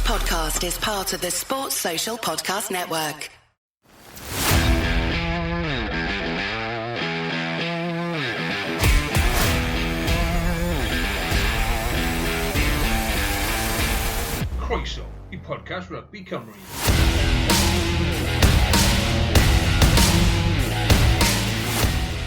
podcast is part of the Sports Social Podcast Network. Croeso I podcast Rugby Cymru.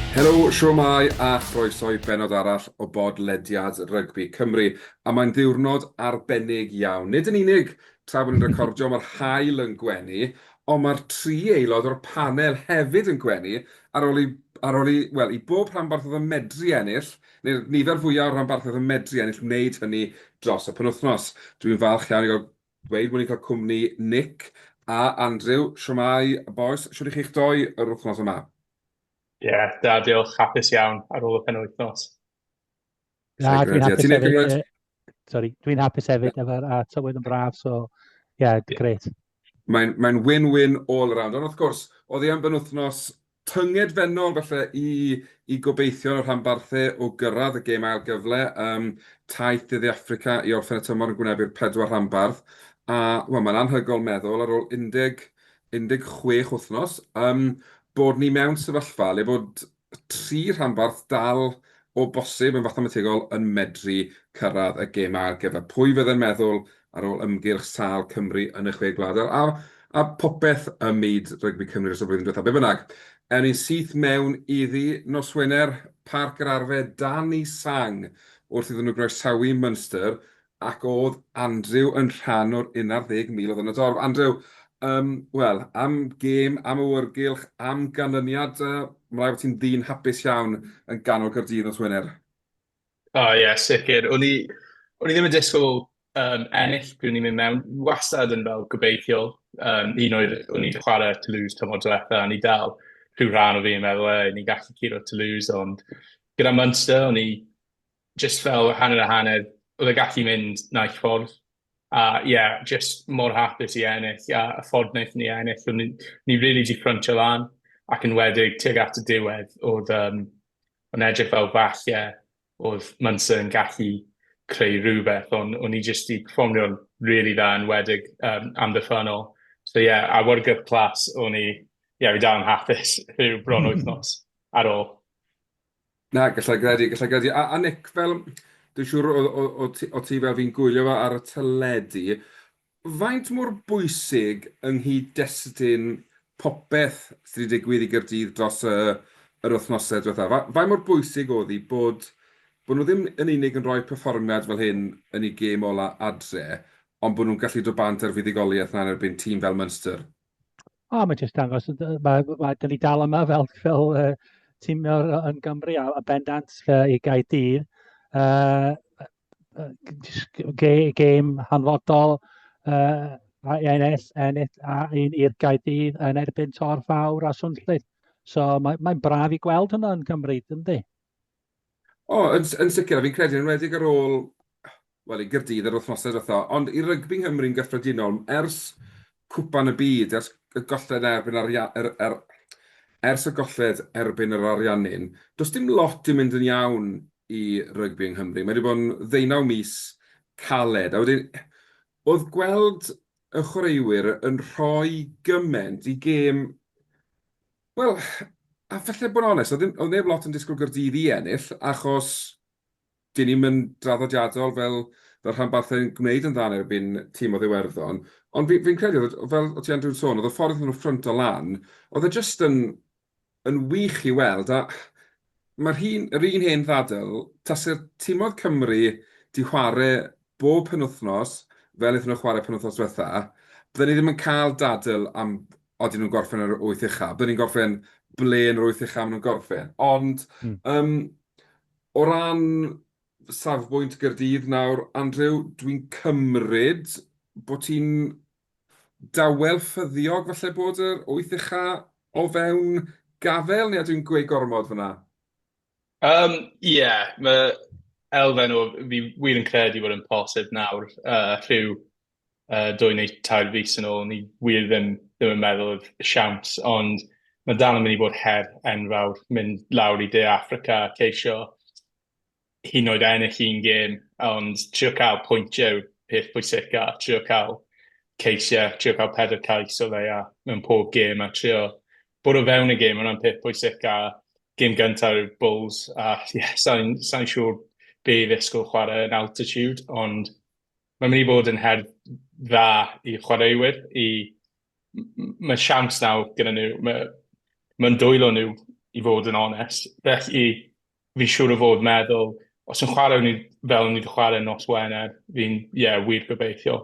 Helo, siwmai a chroeso I benod arall o bodlediad Rygbi Cymru. A mae'n ddiwrnod arbennig iawn. Nid yn unig tra bod ni'n recordio mae'r haul yn gwenu, ond mae'r tri aelod o'r panel hefyd yn gwenu ar ôl I bob rhanbarth oedd yn medru ennill, neu'r nifer fwyaf o'r rhanbarth oedd yn medru ennill wneud hynny dros y penwythnos. Dwi'n falch iawn I gael dweud bod ni'n cael cwmni Nick a Andrew. Siwmai, boys, siwr I chi'ch doi yr wythnos yma? Da, diolch, hapus iawn ar ôl y penwythnos. Dwi'n hapus hefyd. Dwi'n hapus hefyd efo'r tywydd yn braf, so great. Mae'n win-win all around. Ond wrth gwrs, oedd hi am benwythnos tyngedfennol falle I gobeithio o'r rhanbarthau o gyrraedd y gêm ail gyfle. Taith iddi Affrica I orffen y tymor yn gwynebu'r 4 rhanbarth. A mae'n anhygol meddwl ar ôl 16 wythnos. Bod ni mewn sefyllfa le bod 3 rhanbarth dal o bosib yn fathemategol yn medru cyrraedd y gêm ail gyfer. Pwy fydde'n meddwl ar ôl ymgyrch sâl Cymru yn y 6 gwladr a popeth ym myd Rygbi Cymru dros y blwyddyn diwethaf. Be bynnag, ni'n syth mewn iddi nos Wener, parc yr arfe dan I sang wrth iddyn nhw groesawu Munster ac oedd Andrew yn rhan o'r 11,000 oedd yn y dorf. Andrew, am gêm, am awyrgylch, am ganlyniad, mae'n rhaid bod ti'n ddyn hapus iawn yn ganol Gaerdydd nos Wener. Sicr. O'n i ddim yn disgwyl ennill pryd ni'n mynd mewn. Wastad yn fel gobeithiol. Un oedd o'n i'n chwarae Toulouse tymor diwetha, a ni dal rhyw rhan o fi yn meddwl, ni'n gallu curo Toulouse, ond gyda Munster, o'n i just fel hanner a hanner, oedd y gallu mynd naill ffordd. Just mor hapus I ennill, a ffordd wnaethon ni ennill. Ni really di ffrontio lan, ac yn wedig tuag at y diwedd, oedd o'n edrych fel falle, oedd Munster yn gallu creu rhywbeth, ond o'n i just di performio'n really dda yn wedig amddiffynol. So awyrgylch clas, o'n i, fi dal yn hapus rhyw bron wythnos ar ôl. Na, gallai gredu. A Nick, fel... Dwi'n siŵr o ti fel fi'n gwylio fo ar y teledu, faint mor bwysig ynghyd destun popeth sydd wedi digwydd I Gaerdydd dros yr wythnosau diwethaf? Faint mor bwysig oedd hi bod nhw ddim yn unig yn rhoi perfformiad fel hyn yn ei gêm ola adre, ond bod nhw'n gallu dod bant ar fuddugoliaeth na'n erbyn tîm fel Munster? Mae jyst dangos, dyn ni dal yma fel tîm yn Gymru a bendant I Gaerdydd. Gêm hanfodol ennill i'r Gaerdydd yn erbyn Tor Fawr a Swnllyd. So mae'n braf I gweld hynny yn Cymru, yndi? Yn sicr, fi'n credu yn wedig ar ôl I Gaerdydd yr wythnosau diwethaf, ond I rygbi Nghymru'n gyffredinol, ers cwpan y byd, ers y golled erbyn yr ariannyn, does dim lot I mynd yn iawn I rygbi yng Nghymru. Mae wedi bod yn 19 mis caled. A wedyn, oedd gweld y chwaraewyr yn rhoi gymaint I gêm... Wel, a falle bod yn onest, oedd neb lot yn disgwyl Gaerdydd I ennill, achos dyn ni'n mynd draddodiadol fel rhanbarthau yn gwneud yn dda erbyn tîm o Ddiwerddon. Ond fi'n credu, fel o ti Andrew'n sôn, oedd y ffordd nhw'n ffront o lan, oedd e jyst yn wych I weld, a mae'r un hen ddadl, tasau'r tîmodd Cymru di chwarae bob penwythnos, fel iddyn nhw chwarae penwythnos diwetha, byddwn ni ddim yn cael dadl am odyn nhw'n gorffen yr 8 ucha. Byddwn ni'n gorffen ble'n yr 8 ucha maen nhw'n gorffen. Ond o ran safbwynt Gaerdydd nawr, Andrew, dwi'n cymryd bod ti'n dawel ffyddiog falle bod yr 8 ucha o fewn gafel, neu dwi'n gweud gormod fyna? Mae elfen o fi wir yn credu bod yn posib nawr rhyw 2 neu 3 fis yn ôl, ni wir ddim yn meddwl y siawns, ond mae dal yn mynd I bod her enfawr, mynd lawr I De Affrica, ceisio hyd yn oed ennill un gêm, ond trio cael pwyntiau yw'r peth pwysica, trio cael ceisiau, trio cael 4 cais o ddeia mewn pob gêm a trio bod o fewn y gêm, hwnna'n peth pwysig a gêm gyntaf yw'r Bulls a sa'n siŵr be i ddisgwyl chwarae yn altitude, ond mae'n mynd i bod yn her dda i chwaraewyr, mae siawns nawr gyda nhw, mae'n dwylo nhw i fod yn onest, felly fi siŵr o fod meddwl, os yn chwarae ni fel ni wedi chwarae nos Wener, fi'n, wir gobeithio.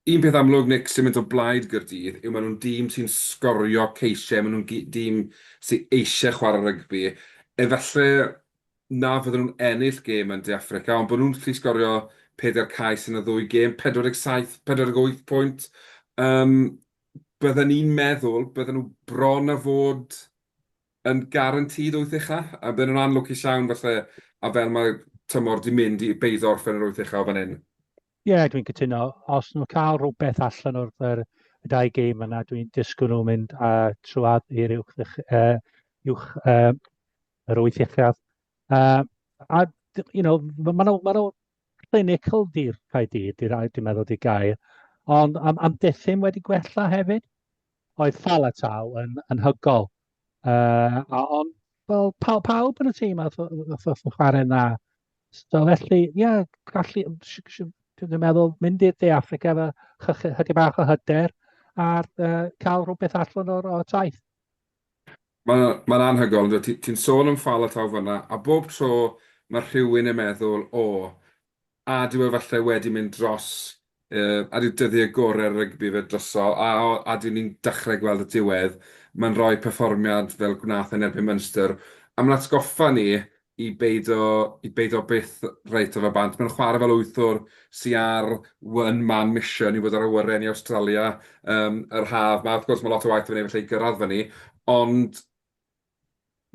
Un peth amlwg, Nick, sy'n mynd o blaid Gaerdydd, yw maen nhw'n dîm sy'n sgorio ceisiau, maen nhw'n dîm sy'n eisiau chwarae rygbi. Efallai na fydden nhw'n ennill gêm yn De Affrica, ond bod nhw'n gallu sgorio 4 cais yn y 2 gêm, 47, 48 pwynt. Bydden ni'n meddwl, bydden nhw bron a fod yn garantid 8 ucha, a bydden nhw'n anlwcus iawn falle, a fel mae tymor di mynd i beido orffen yr 8 ucha o fan hyn. Ie, dwi'n cytuno. Os nhw'n cael rhywbeth allan o'r y 2 gêm yna, dwi'n disgwyl nhw'n mynd trwad i'r uwch yr 8 uchaf. Maen nhw clinical di'r Caerdydd, dwi'n meddwl di gair. Ond am diffyn wedi gwella hefyd, oedd Falatau yn hygol. Ond wel, pawb yn y tîm oedd chwarae na. So felly, dwi'n meddwl mynd i'r De Affrica efo chydig bach o hyder a cael rhywbeth allan o'r taith. Mae'n anhygol, ti'n sôn am Falatau fyna, a bob tro mae rhywun yn meddwl, a dyw e falle wedi mynd dros, a dyw dyddiau gorau'r rygbi fe drosol, a dyw ni'n dechrau gweld y diwedd, mae'n rhoi perfformiad fel gwnaeth yn erbyn Munster. A mae'n atgoffa ni i beido byth reit o fe bant. Mae'n chwarae fel wythwr sy'n ar one-man mission i fod ar awyren i Australia yr haf. Wrth gwrs, mae lot o waith yn ei gyrraedd fyny, ond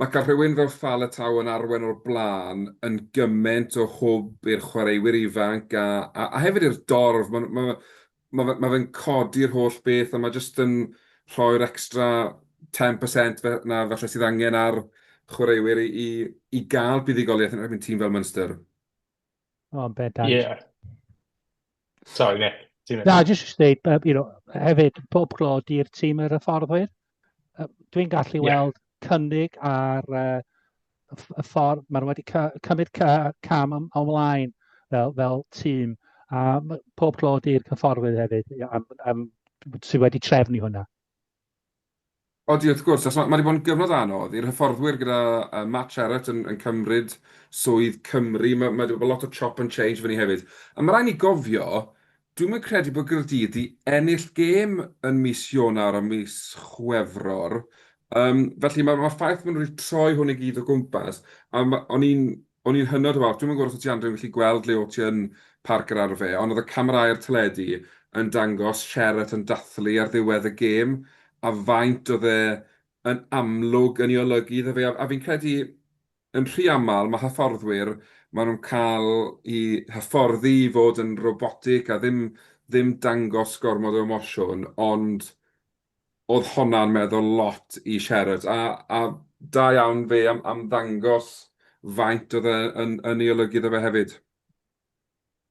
mae cael rhywun fel Falatau yn arwen o'r blaen yn gymaint o hwb i'r chwaraewyr ifanc a hefyd i'r dorf. Mae fe'n codi'r holl beth a mae jyst yn rhoi'r extra 10% na falle sydd angen ar chwaraewyr i gael buddigoliaeth yn erbyn tîm fel Munster. O'n bendant. Sorry, Nick. Na, jyst dweud, hefyd, pob clod i'r tîm yr hyfforddwyr. Dwi'n gallu weld cynnig ar y ffordd, maen nhw wedi cymryd cam ymlaen fel tîm. A pob clod i'r hyfforddwyr hefyd, sydd wedi trefnu hwnna. Odi, wrth gwrs, mae wedi bod yn gyfnod anodd i'r hyfforddwyr gyda Matt Sherratt yn cymryd swydd Cymru. Mae wedi bod lot o chop and change fyny hefyd. A mae rhaid ni gofio, dwi'n mynd credu bod Gaerdydd i ennill gêm yn mis Ionawr a mis Chwefror. Felly mae'r ffaith maen nhw wedi troi hwn i gyd o gwmpas. A o'n i'n hynod o fawr. Dwi'n mynd gwybod os ti Andrew yn gallu gweld le o ti yn parc yr arfe, ond oedd y camerau'r teledu yn dangos Sherratt yn dathlu ar ddiwedd y gêm. A faint oedd e yn amlwg yn ei olygu iddo fe. A fi'n credu yn rhy aml mae hyfforddwyr, maen nhw'n cael i hyfforddi i fod yn robotic a ddim dangos gormod o emosiwn, ond oedd hwnna'n meddwl lot i Sherratt. A da iawn fe am ddangos faint oedd e yn ei olygu iddo fe hefyd.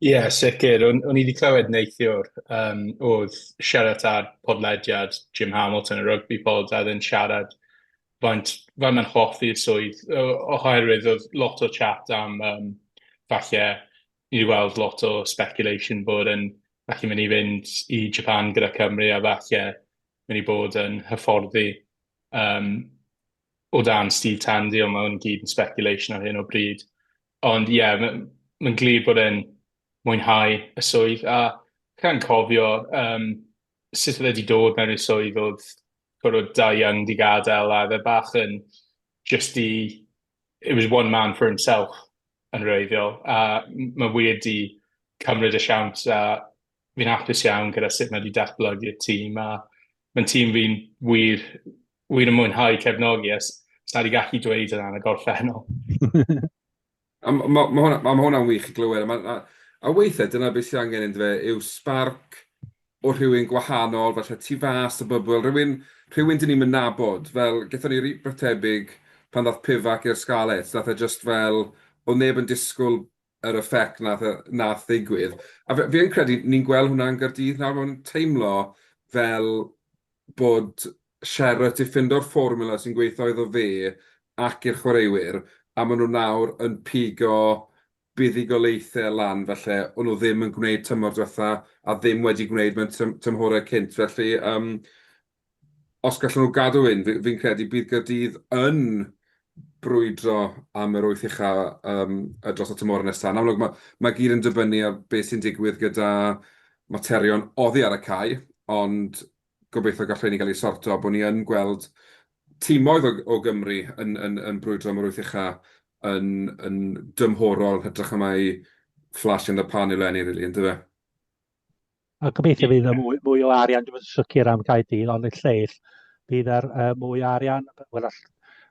Sicr. O'n i wedi clywed neithiwr oedd siarad ar podlediad Jim Hamilton y rugby pod a yn siarad faint mae'n hoffi'r swydd oherwydd oedd lot o chat am falle ni wedi weld lot o speculation bod yn falle mynd i fynd i Japan gyda Cymru a falle mynd i bod yn hyfforddi o dan Steve Tandy, ond mae'n gyd yn speculation ar hyn o bryd. Ond mae'n glir bod yn mwynhau y swydd, a cael cofio sut oedd wedi dod mewn i'r swydd oedd da young di gadael, a fe bach yn it was one man for himself yn reiddiol, a mae wir di cymryd y siawns, a fi'n hapus iawn gyda sut mae wedi datblygu'r tîm, a mae'n tîm fi'n wir yn mwynhau cefnogi, a sy'n wedi gallu dweud yna yn y gorffennol. Mae hwnna'n wych i glywed. A weithiau, dyna beth sy'n angen iddo fe, yw sbarc o rhywun gwahanol, falle tu fas y bybl, rhywun dyn ni'n mynd nabod, fel gaethon ni rhywbeth tebyg pan ddath Pifac i'r Scarlets, dath e just fel, o neb yn disgwyl yr effect nath ddigwydd. A fi'n credu, ni'n gweld hwnna'n Gaerdydd nawr, mae'n teimlo fel bod Sherrod i ffindo'r fformula sy'n gweithio iddo fe ac i'r chwaraewyr, a maen nhw nawr yn pigo buddigolaethau lan, felly o'n nhw ddim yn gwneud tymor diwetha a ddim wedi gwneud mewn tymhorau cynt. Felly, os gallwn nhw gadw fi'n credu bydd Gaerdydd yn brwydro am yr wyth ucha dros y tymor nesaf. Yn amlwg, mae gyd yn dibynnu ar beth sy'n digwydd gyda materion oddi ar y cae, ond gobeithio gallai ni gael ei sorto bod ni yn gweld tîmoedd o Gymru yn brwydro am yr wyth ucha yn dymhorol, hytrach yma i flash in the pan i'w lenni, rili, ynddo fe? A gobeithio fydd y mwy o arian, dwi'n sicr am Gaerdydd, ond y lleill, bydd yr mwy o arian, wel,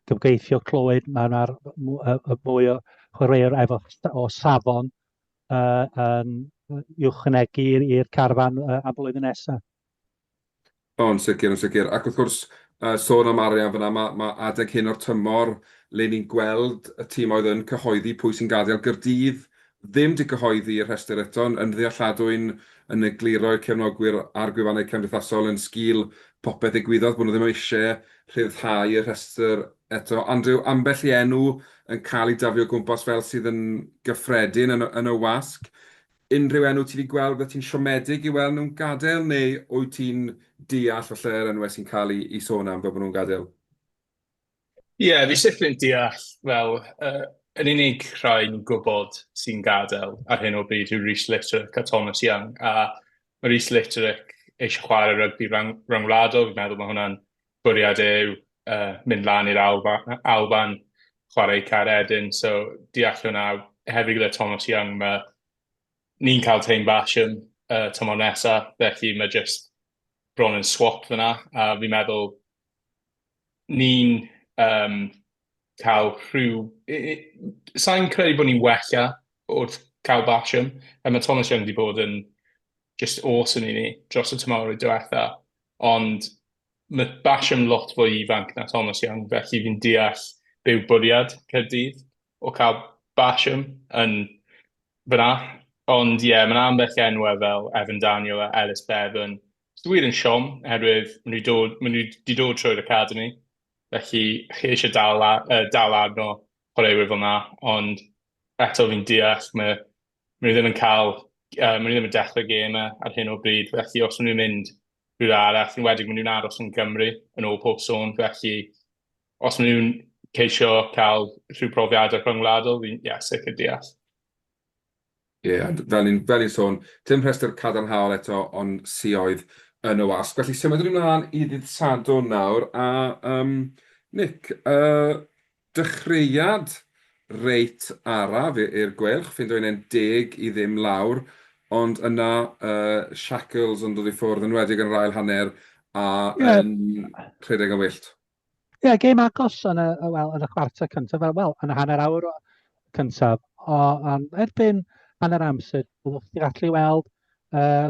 gobeithio clywed, mae'r mwy o chwaraewr efo o safon yn uwchnegu i'r carfan am blwyddyn nesaf. Yn sicr, yn sicr. Ac wrth gwrs, sôn am arian fyna, mae adeg hyn o'r tymor le ni'n gweld y tîm oedd yn cyhoeddi pwy sy'n gadael Gaerdydd ddim wedi cyhoeddi y rhestr eto, yn ddealladwy'n yn egluro'r cefnogwyr a'r gwefannau cymdeithasol yn sgil popeth ddigwyddodd, bod nhw ddim eisiau rhyddhau y rhestr eto. Andrew, ambell i enw yn cael ei dafio gwmpas fel sydd yn gyffredin yn y wasg. Unrhyw enw ti wedi gweld beth ti'n siomedig i weld nhw'n gadael, neu wyt ti'n deall falle'r enwau sy'n cael ei sôn am bod nhw'n gadael? Ie, fi sicr yn deall, fel, yn unig rhai ni'n gwybod sy'n gadael ar hyn o bryd yw Rhys Litterick a Thomas Young, a mae Rhys Litterick eisiau chwarae rygbi rhyngwladol, fi'n meddwl mae hwnna'n bwriad mynd lan i'r Alban, chwarae Caeredin, so deall hwnna. Hefyd gyda Thomas Young, ni'n cael teim basiwn tymor nesaf, felly mae jyst bron yn swap fyna, a fi'n meddwl ni'n cael rhyw... Sa'n credu bod ni'n wella wrth cael basiwn, a mae Thomas Young wedi bod yn just awesome i ni dros y tymor diwetha, ond mae basiwn lot fwy ifanc na Thomas Young, felly fi'n deall byw bwriad Caerdydd o cael basiwn yn fyna. Ond ie, mae'n ambell enwau fel Evan Daniel a Ellis Bevan. Dwi'n yn siom, oherwydd maen nhw wedi dod trwy'r academy. Felly, chi eisiau dal arno chwaraewyr fel yna, ond eto fi'n deall, maen nhw ddim yn dechrau gemau ar hyn o bryd. Felly, os maen nhw'n mynd rhywle arall, yn wedig maen nhw'n aros yn Cymru yn ôl pob sôn. Felly, os maen nhw'n ceisio cael rhyw profiadau rhyngwladol, fi'n sicr deall. Ie, fel ni'n sôn, dim rhestr cadarnhaol eto, ond sioedd yn y wasg. Felly, symud ni'n mlaen i ddydd Sadwrn nawr, a Nick, dechreuad reit araf i'r gwelch, ffi'n dweud 10 i ddim lawr, ond yna shackles yn dod i ffwrdd yn wedig yn yr ail hanner a yn rhedeg yn wyllt. Ie, gêm agos yn y chwarter cyntaf, yn y hanner awr cyntaf, ond erbyn hanner amser, byddwch chi'n gallu weld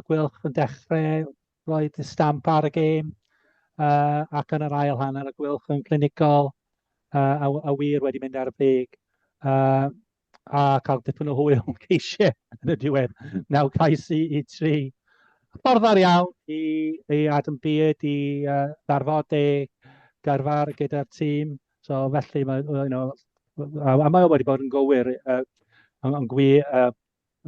gwylch yn dechrau roed y stamp ar y gêm, ac yn yr ail hanner y gwylch yn clinigol a wir wedi mynd ar y beg, a cael dipyn o hwyl yn ceisiau yn y diwedd, 9 cais i 3. Ffordd ar iawn i Adam Beard i ddarfod gyrfa gyda'r tîm, so felly mae wedi bod yn gywir yn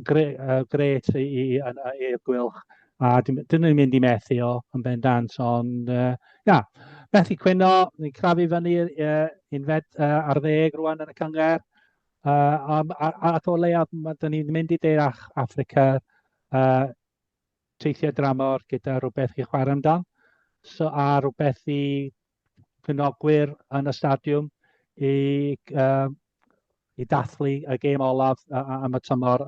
gret i'r gwylch, a dyn nhw'n mynd i methu yn bendant, ond methu cwyno, ni'n crafu fyny unfed ar 10 rwan yn y cynger, a o leiaf, dyn ni'n mynd i De Affrica, teithio dramor gyda rhywbeth i chwarae amdan, a rhywbeth i cynogwyr yn y stadiwm i dathlu y gêm olaf am y tymor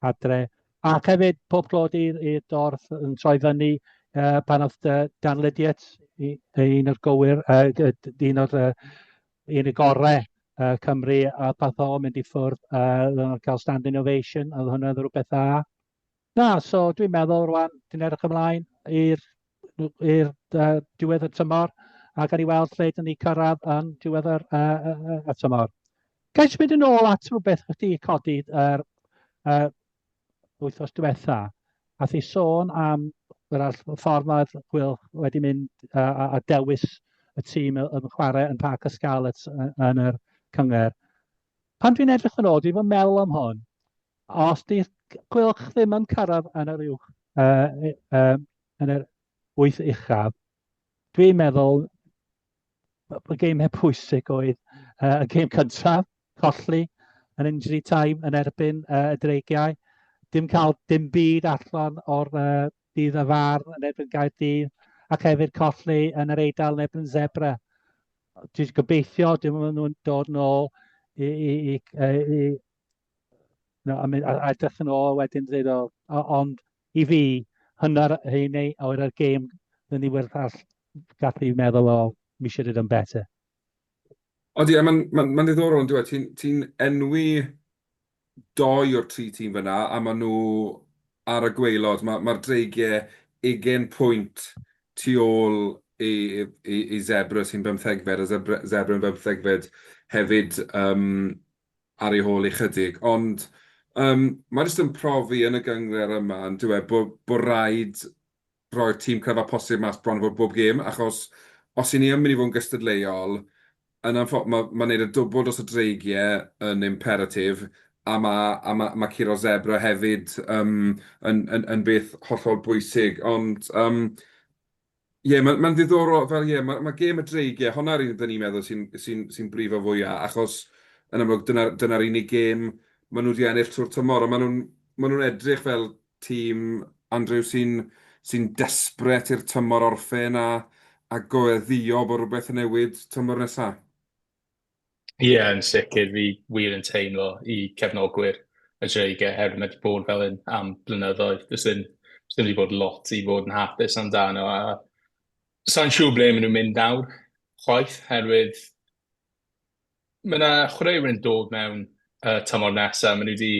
adre. Ac hefyd, pob clod i'r dorth yn troi fyny pan oedd Dan Lydiat, un o'r gywir, un o'r gorau Cymru, a path o mynd i ffwrdd cael standing ovation, a hwnna oedd rhywbeth dda. So dwi'n meddwl rwan, dwi'n edrych ymlaen i'r diwedd y tymor, a gan i weld lle dyn ni cyrraedd yn diwedd y tymor. Gael mynd yn ôl at rhywbeth wedi codi wythnos diwetha, a thi sôn am y ffordd mae'r Gwylch wedi mynd a dewis y tîm yn chwarae yn Parc y Scarlets yn yr cyngor. Pan dwi'n edrych yn ôl, dwi'n fod meddwl am hwn, os di Gwylch ddim yn cyrraedd yn yr uwch, yn yr wyth uchaf, dwi'n meddwl y geimau pwysig oedd y geim cyntaf, colli, yn injury time yn erbyn y dreigiau. Dim cael dim byd allan o'r bydd y far yn erbyn Gaerdydd, ac hefyd colli yn yr Eidal yn erbyn Zebra. Dwi'n gobeithio dim ond nhw'n dod nôl a edrych yn ôl wedyn dweud ond i fi, hynna'r hynny o'r gêm dyn ni wedi gallu meddwl mi should have done better. Odi, mae'n ddiddorol yn dweud, ti'n enwi doi o'r tri tîm fyna, a maen nhw ar y gweilod. Mae'r dreigiau 20 pwynt tu ôl i Zebra sy'n 15fed, a Zebra yn 15fed hefyd ar ei hôl i chydig. Ond mae jyst yn profi yn y gyngor yma yn dweud bod rhaid roi'r tîm cryfa posib mas bron fod bob gêm, achos os i ni yn mynd i fod yn gystadleuol, yn mae'n neud y dwbl dros y dreigiau yn imperatif, a mae curo Zebra hefyd yn beth hollol bwysig. Ond mae'n ddiddorol, fel mae gêm y dreigiau, hwnna'r un dyn ni'n meddwl sy'n brifo fwyaf, achos yn amlwg dyna'r unig gêm maen nhw wedi ennill trwy'r tymor, a maen nhw'n edrych fel tîm, Andrew, sy'n desbret i'r tymor orffen a goeddio bod rhywbeth yn newid tymor nesaf. Ie, yn sicr, fi wir yn teimlo i cefnogwyr y dreigiau hefyd wedi bod fel hyn am blynyddoedd. Does ddim wedi bod lot i fod yn hapus amdano. Sa'n siŵr ble maen nhw'n mynd nawr, chwaith, herwydd mae yna chwaraewyr yn dod mewn tymor nesaf. Maen nhw wedi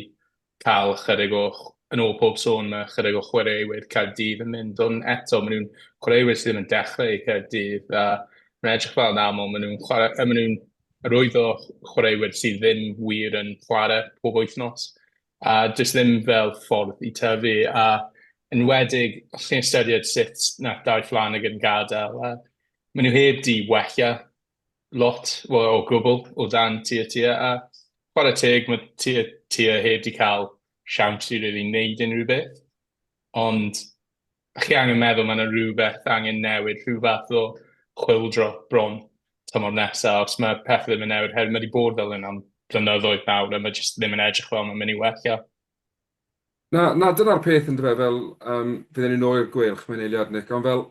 cael chydig o, yn ôl pob sôn, mae chydig o chwaraewyr Caerdydd yn mynd, ond eto maen nhw'n chwaraewyr sydd ddim yn dechrau i Caerdydd, a mae'n edrych fel yn aml, maen nhw'n rwydd o chwaraewyr sydd ddim wir yn chwarae pob wythnos, a does ddim fel ffordd i tyfu, a enwedig, os chi'n ystyried sut nath Dai Flanagan gadael, maen nhw heb di wella lot o gwbl o dan tir, a chwarae teg, mae tir heb di cael siawns i rili wneud unrhyw beth, ond chi angen meddwl mae yna rhywbeth angen newid, rhyw fath o chwildro bron tymor nesaf, os mae pethau ddim yn newid, hefyd mae wedi bod fel yna am blynyddoedd nawr, a mae jyst ddim yn edrych fel mae'n mynd i wella. Na, dyna'r peth yn dweud fel, byddwn ni'n oer gwylch mewn eiliad, Nick, ond fel,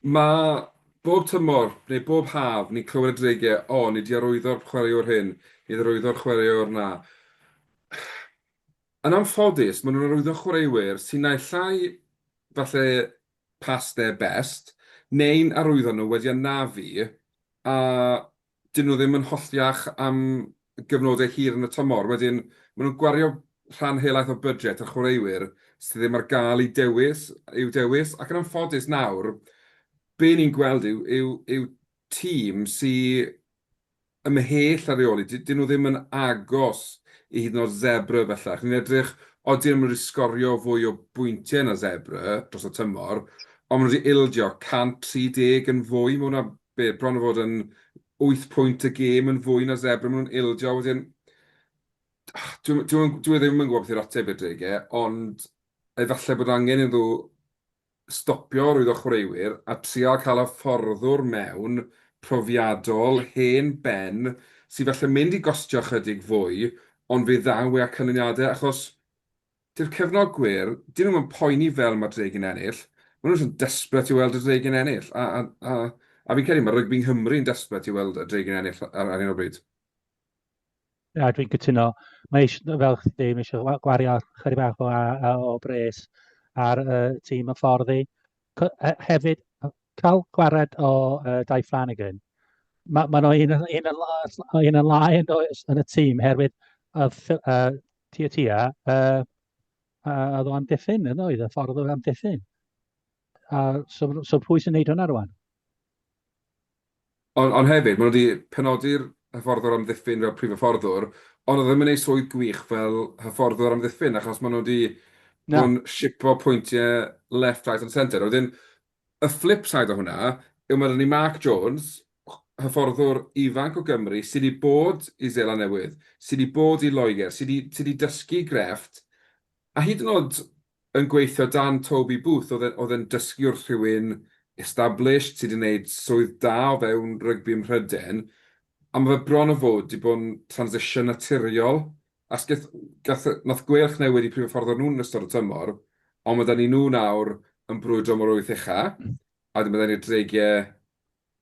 mae bob tymor, neu bob haf, ni'n clywed y dreigiau, ni di arwyddo'r chwaraewr hyn, ni di arwyddo'r chwaraewr na. Yn amffodus, maen nhw'n arwyddo chwaraewyr sy'n naill llai falle past their best, neu'n arwyddo nhw wedi anafu, a dyn nhw ddim yn holliach am gyfnodau hir yn y tymor. Wedyn, maen nhw'n gwario rhan helaeth o budget a chwaraewyr sydd ddim ar gael i'w dewis, ac yn amffodus nawr, be ni'n gweld yw tîm sy'n ymhell ar reoli. Dyn nhw ddim yn agos i hyd yn oed Zebra bellach. Ni'n edrych, dyn nhw'n wedi sgorio fwy o bwyntiau na Zebra dros y tymor, ond maen nhw wedi ildio 130 yn fwy. Mae hwnna bron o fod yn 8 pwynt y gêm yn fwy na Zebra. Maen nhw'n ildio wedyn. Dwi ddim yn gwybod beth yw'r ateb i'r dreigiau, ond efallai bod angen iddo stopio rwydd o chwaraewyr a trial cael y fforddwr mewn profiadol, hen ben, sydd felly mynd i gostio chydig fwy, ond fe ddaw e a canlyniadau, achos dy'r cefnogwyr, dyn nhw'n poeni fel mae'r dreigiau'n ennill, maen nhw'n desbret i weld y dreigiau'n ennill, a fi'n credu mae rygbi Nghymru'n desbret i weld y dreigiau'n ennill ar hyn o bryd. Ia, dwi'n cytuno. Mae eisiau, fel chdi, mae eisiau gwario chydig bach o bres ar tîm y fforddi. Hefyd, cael gwared o Dai Flanagan, mae nhw un yn lai yn y tîm, herwydd tia, oedd o am diffyn, yn oedd, y ffordd oedd am diffyn. So pwy sy'n neud hwnna rwan? Ond hefyd, maen nhw wedi penodi'r hyfforddwr am ddiffyn fel prif hyfforddwr, ond oedd ddim yn ei swydd gwych fel hyfforddwr amddiffyn, achos maen nhw wedi Na. bod yn shipo pwyntiau left, right and centre. Wedyn, y flip side o hwnna, yw mae ni Mark Jones, hyfforddwr ifanc o Gymru, sydd wedi bod i Seland Newydd, sydd wedi bod i Loegr, sydd wedi dysgu grefft, a hyd yn oed yn gweithio dan Toby Booth, oedd e'n dysgu wrth rhywun established, sydd wedi gwneud swydd da o fewn rygbi ym Mhryden, a mae fe bron o fod wedi bod yn transition naturiol. A nath gweilch newid i prif ffordd nhw'n ystod y tymor, ond mae da ni nhw nawr yn brwydro mor wyth ucha, a mae da ni'r dreigiau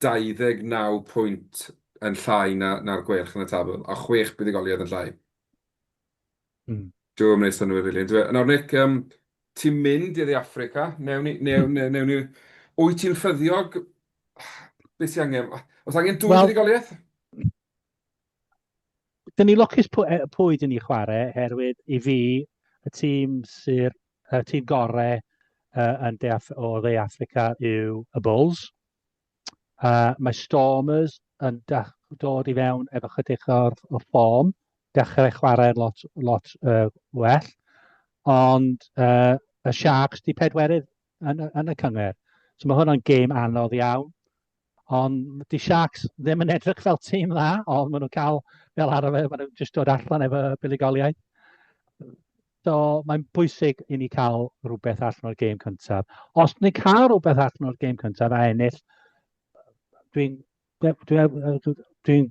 29 pwynt yn llai na'r gweilch yn y tabl, a 6 buddigoliad yn llai. Dwi'n gwneud synnwyr, rili. Nawr, Nick, ti'n mynd i Africa, newn ni, wyt ti'n ffyddiog, beth sy'n angen, oes angen dwy buddigoliaeth? Dyn ni lwcus pwy dyn ni chwarae, herwydd i fi, y tîm gorau o dde Africa yw y Bulls. Mae Stormers yn dod i fewn efo chydig o'r ffom, dechrau chwarae lot well, ond y Sharks di pedwerydd yn y cyngor. So mae hwnna'n gêm anodd iawn. Ond di Sharks ddim yn edrych fel tîm dda, ond maen nhw'n cael fel arfer, maen nhw'n just dod allan efo buligoliaeth. So mae'n bwysig i ni cael rhywbeth allan o'r gêm cyntaf. Os ni cael rhywbeth allan o'r gêm cyntaf a ennill, dwi'n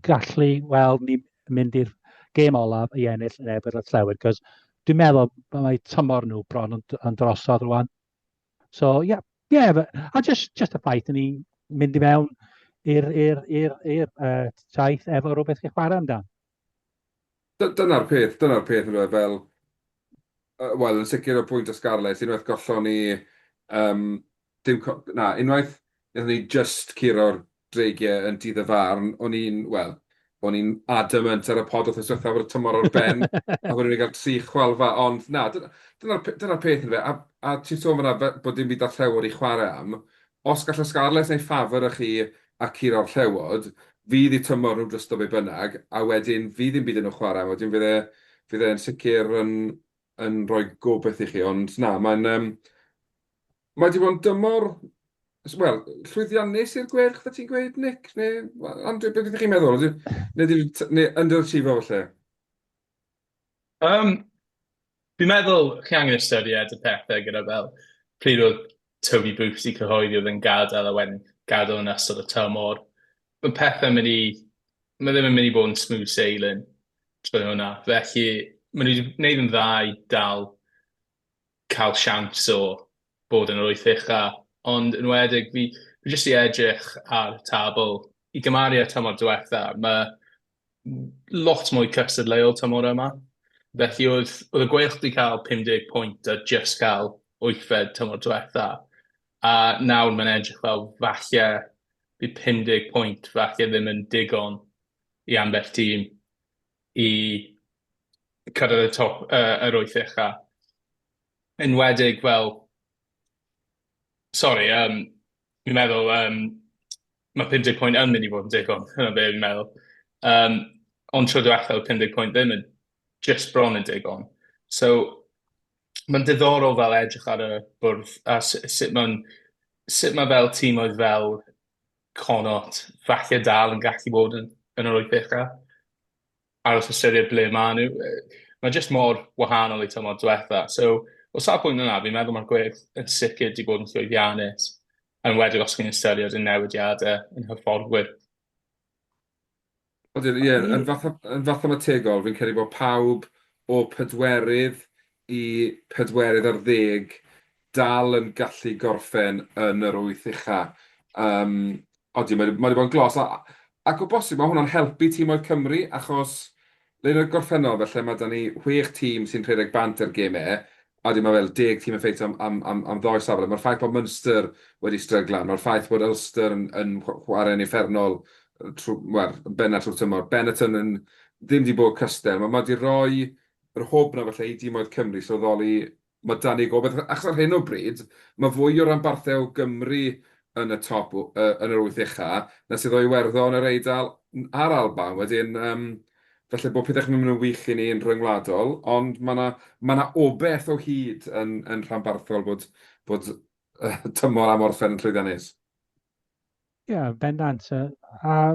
gallu weld ni mynd i'r gêm olaf i ennill yn ebyr y llewyd, cos dwi'n meddwl mae tymor nhw bron yn drosodd rwan. So, a just y ffaith ni mynd i mewn i'r taith efo rhywbeth i chwarae amdan. Dyna'r peth yn fel, wel, yn sicr o pwynt ysgarles, unwaith gollon ni, unwaith ni just curo'r dreigiau yn dydd y farn, o'n i'n adamant ar y pod wrth yswyrth o'r tymor o'r ben, a bod ni'n cael 3 chwalfa, ond dyna'r peth yn fe, a ti'n sôn fyna bod dim byd ar llewod i chwarae am, os gall ysgarles neu ffafr ych chi a curo'r llewod, fydd i tymor nhw drysto be bynnag, a wedyn fydd dim byd yn nhw chwarae, wedyn fydd e'n sicr yn rhoi gobeith i chi, ond mae wedi bod yn dymor, wel, llwyddiannus i'r gwerch, dda ti'n gweud, Nick? Neu, Andrew, beth ydych chi'n meddwl? Neu underachieveo falle? Fi'n meddwl chi angen ystyried y pethau gyda fel pryd oedd Toby Booth i cyhoeddi oedd yn gadael a wedyn gadael yn ystod y tymor. Mae pethau mae ddim yn mynd i bod yn smooth sailing trwy hwnna. Felly, maen nhw wedi gwneud yn dda i dal cael siawns o bod yn yr wyth ucha. Ond yn wedig, fi jyst i edrych ar y tabl i gymaru â tymor diwetha. Mae lot mwy cystadleuol tymor yma. Felly oedd y gweilch wedi cael 50 pwynt a just cael 8fed tymor diwetha. A nawr mae'n edrych fel falle bydd 50 pwynt falle ddim yn digon i ambell tîm i cyrraedd y top yr wyth ucha. Enwedig fel, fi'n meddwl mae 50 pwynt yn mynd i fod yn digon, yna be fi'n meddwl. Ond tro diwethaf 50 pwynt ddim yn just bron yn digon. So, mae'n diddorol fel edrych ar y bwrdd a sut mae fel tîm oedd fel Connaught falle dal yn gallu bod yn yr wyth ucha. Ar wrth ystyried ble maen nhw. Mae just mor wahanol i tymor diwetha. So, o sa'r pwynt yna, fi'n meddwl mae'r gwerth yn sicr wedi bod yn llwyddiannus, yn wedig os chi'n ystyried y newidiadau yn hyfforddwyr. Yn fath ymategol, fi'n credu bod pawb o 4 i 40 dal yn gallu gorffen yn yr wyth ucha. Mae wedi bod yn glos. Ac o bosib, mae hwnna'n helpu tîmoedd Cymru, achos le'n y gorffennol, felly mae da ni 6 tîm sy'n rhedeg bant ar gemau, a mae fel 10 tîm yn ffeithio am 2 safle. Mae'r ffaith bod Munster wedi stryglan, mae'r ffaith bod Ulster yn chwarae'n effernol, Benna trwy'r tymor. Benetton ddim wedi bod cystel. Mae wedi rhoi yr hwb na falle i dîmoedd Cymru sylweddoli mae dan ni gobeith. Achos ar hyn o bryd, mae fwy o rhanbarthau Gymru yn y top, yn yr wyth ucha, na sydd o'i wertho yn yr Eidal a'r Alban. Wedyn, felly bod pethau yn mynd yn wych i ni yn rhyngwladol, ond mae obeth o hyd yn rhanbarthol bod tymor am orffen yn llwyddiannus. Ie, bendant. A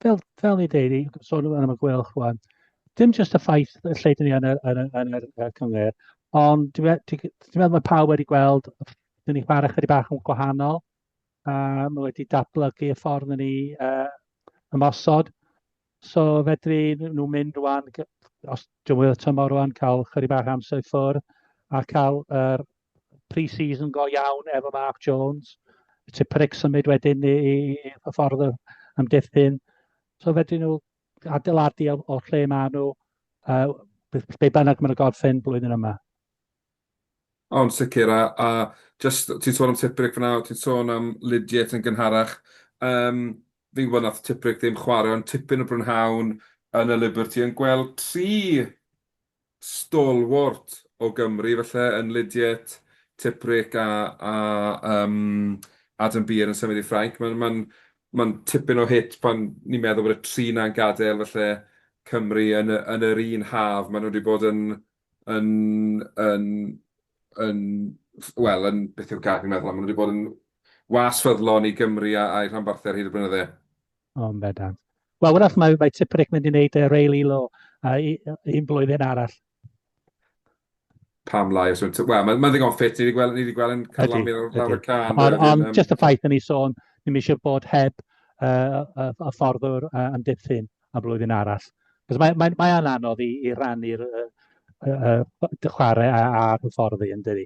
fel ni dweud, i sôn am y gwylch rwan, dim jyst y ffaith lle dyn ni yn y cyngor, ond dwi'n meddwl mae pawb wedi gweld, dyn ni chwarae chydig bach yn gwahanol, a mae wedi datblygu y ffordd ni ymosod. So fedri nhw mynd rwan, os dwi'n meddwl tymor rwan, cael chydig bach amser i ffwrdd, a cael pre-season go iawn efo Mark Jones. Tiprig symud wedyn i ffordd amddiffyn. So fedri nhw adeiladu o lle maen nhw, be bynnag mae'n gorffen blwyddyn yma. Ond sicr, a just ti'n sôn am Tiprig fyna, ti'n sôn am Lydiat yn gynharach. Fi'n gwybod nath Tiprig ddim chwarae, ond tipyn o brynhawn yn y Liberty yn gweld 3 stalwart o Gymru, felly yn Lydiat, Tiprig a Adam Beer yn symud i Ffrainc. Mae'n tipyn o hit pan ni'n meddwl bod y 3 na'n gadael, felly Cymru yn yr un haf. Maen nhw wedi bod yn beth yw'r gair fi'n meddwl, maen nhw wedi bod yn was ffyddlon i Gymru a'i rhanbarthau ar hyd y blynydde. O'n bedant. Wel, wrach mae Tiprig mynd i wneud Rayleigh Law un blwyddyn arall. Pam lai. Wel, mae'n ddigon ffit, ni wedi gweld yn cyflamu lawr y can. Ond just y ffaith yn ei sôn, ni'n eisiau bod heb y fforddwr yn diffyn am blwyddyn arall. Cos mae anodd i rannu'r chwarae a'r hyfforddi yn dydi.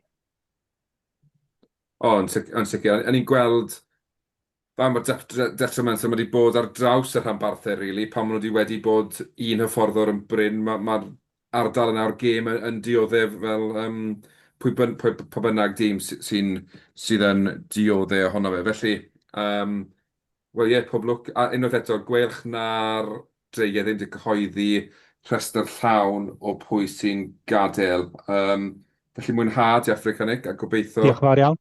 O, yn sicr. A ni'n gweld, fan mae'r detriment wedi bod ar draws y rhanbarthau, really, pan maen nhw wedi bod un hyfforddwr yn bryn, mae'r ardal yna o'r gêm yn dioddef fel pwy bynnag dîm sydd yn dioddef ohono fe. Felly, wel ie, pob lwc. A unwaith eto, gwelch na'r dreigiau ddim wedi cyhoeddi rhestr llawn o pwy sy'n gadael. Felly mwynhad i Africanig, a gobeithio... Diolch yn fawr iawn.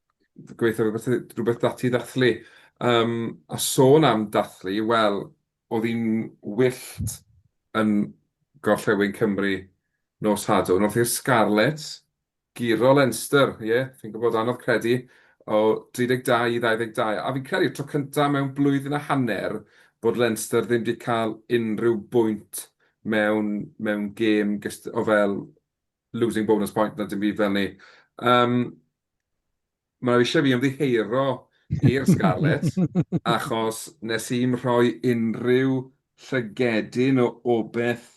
Gobeithio rhywbeth dati ddathlu. A sôn am dathlu, wel, oedd hi'n wyllt yn gorllewin Cymru nos Sadwrn. Wrth i'r Scarlets giro Leinster, fi'n gwybod anodd credu, o 32 i 22. A fi'n credu tro cyntaf mewn blwyddyn a hanner bod Leinster ddim wedi cael unrhyw bwynt mewn gêm o fel losing bonus point na dim byd fel ni. Mae eisiau fi ymddiheuro i'r Scarlets, achos nes i'n rhoi unrhyw llygedyn o obeth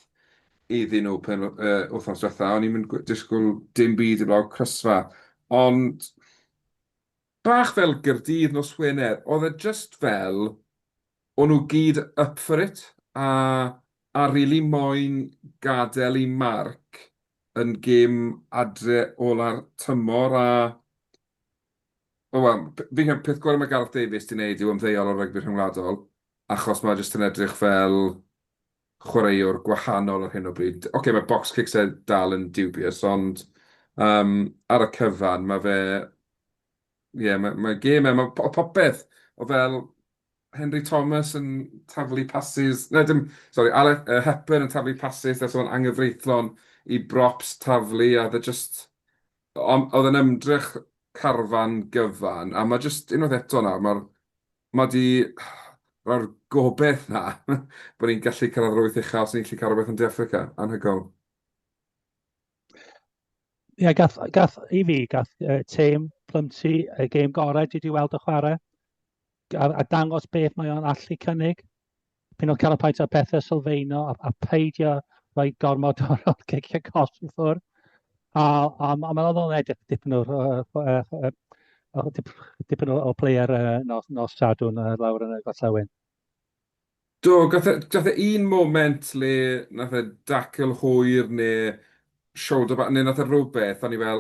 iddyn nhw wythnos diwetha, o'n i'n disgwyl dim byd i blaw crysfa. Ond bach fel Gaerdydd nos Wener, oedd e just fel, o'n nhw gyd up for it, a really moyn gadael i marc yn gêm adre ola'r tymor, fi'n peth gorau mae Gareth Davies di wneud yw ymddeol o rygbi rhyngwladol, achos mae jyst yn edrych fel chwaraewr gwahanol ar hyn o bryd. Mae box kicks dal yn dubious, ond ar y cyfan mae fe... mae gêm mae popeth o fel Henry Thomas yn taflu passes... Hepburn yn taflu passes, that's o'n anghyfreithlon i brops taflu, a oedd yn ymdrech carfan gyfan, a mae jyst unwaith eto nawr, mae'r gobeith na, bod ni'n gallu cyrraedd rwyth uchel os ni'n gallu cael rhywbeth yn De Affrica, anhygoel. Ie, gath tîm Plymty y gêm gorau dwi wedi weld y chwarae, a dangos beth mae o'n allu cynnig. Pyn o'n cael y paent o bethau sylfaeno, a peidio rhoi gormod o'r gicio cost i ffwrdd. A mae'n o'n edrych dipyn o player nos Sadwrn lawr yn y gorllewin. Gath e un moment le nath e dacl hwyr neu shoulder back, neu nath e rhywbeth, a ni fel,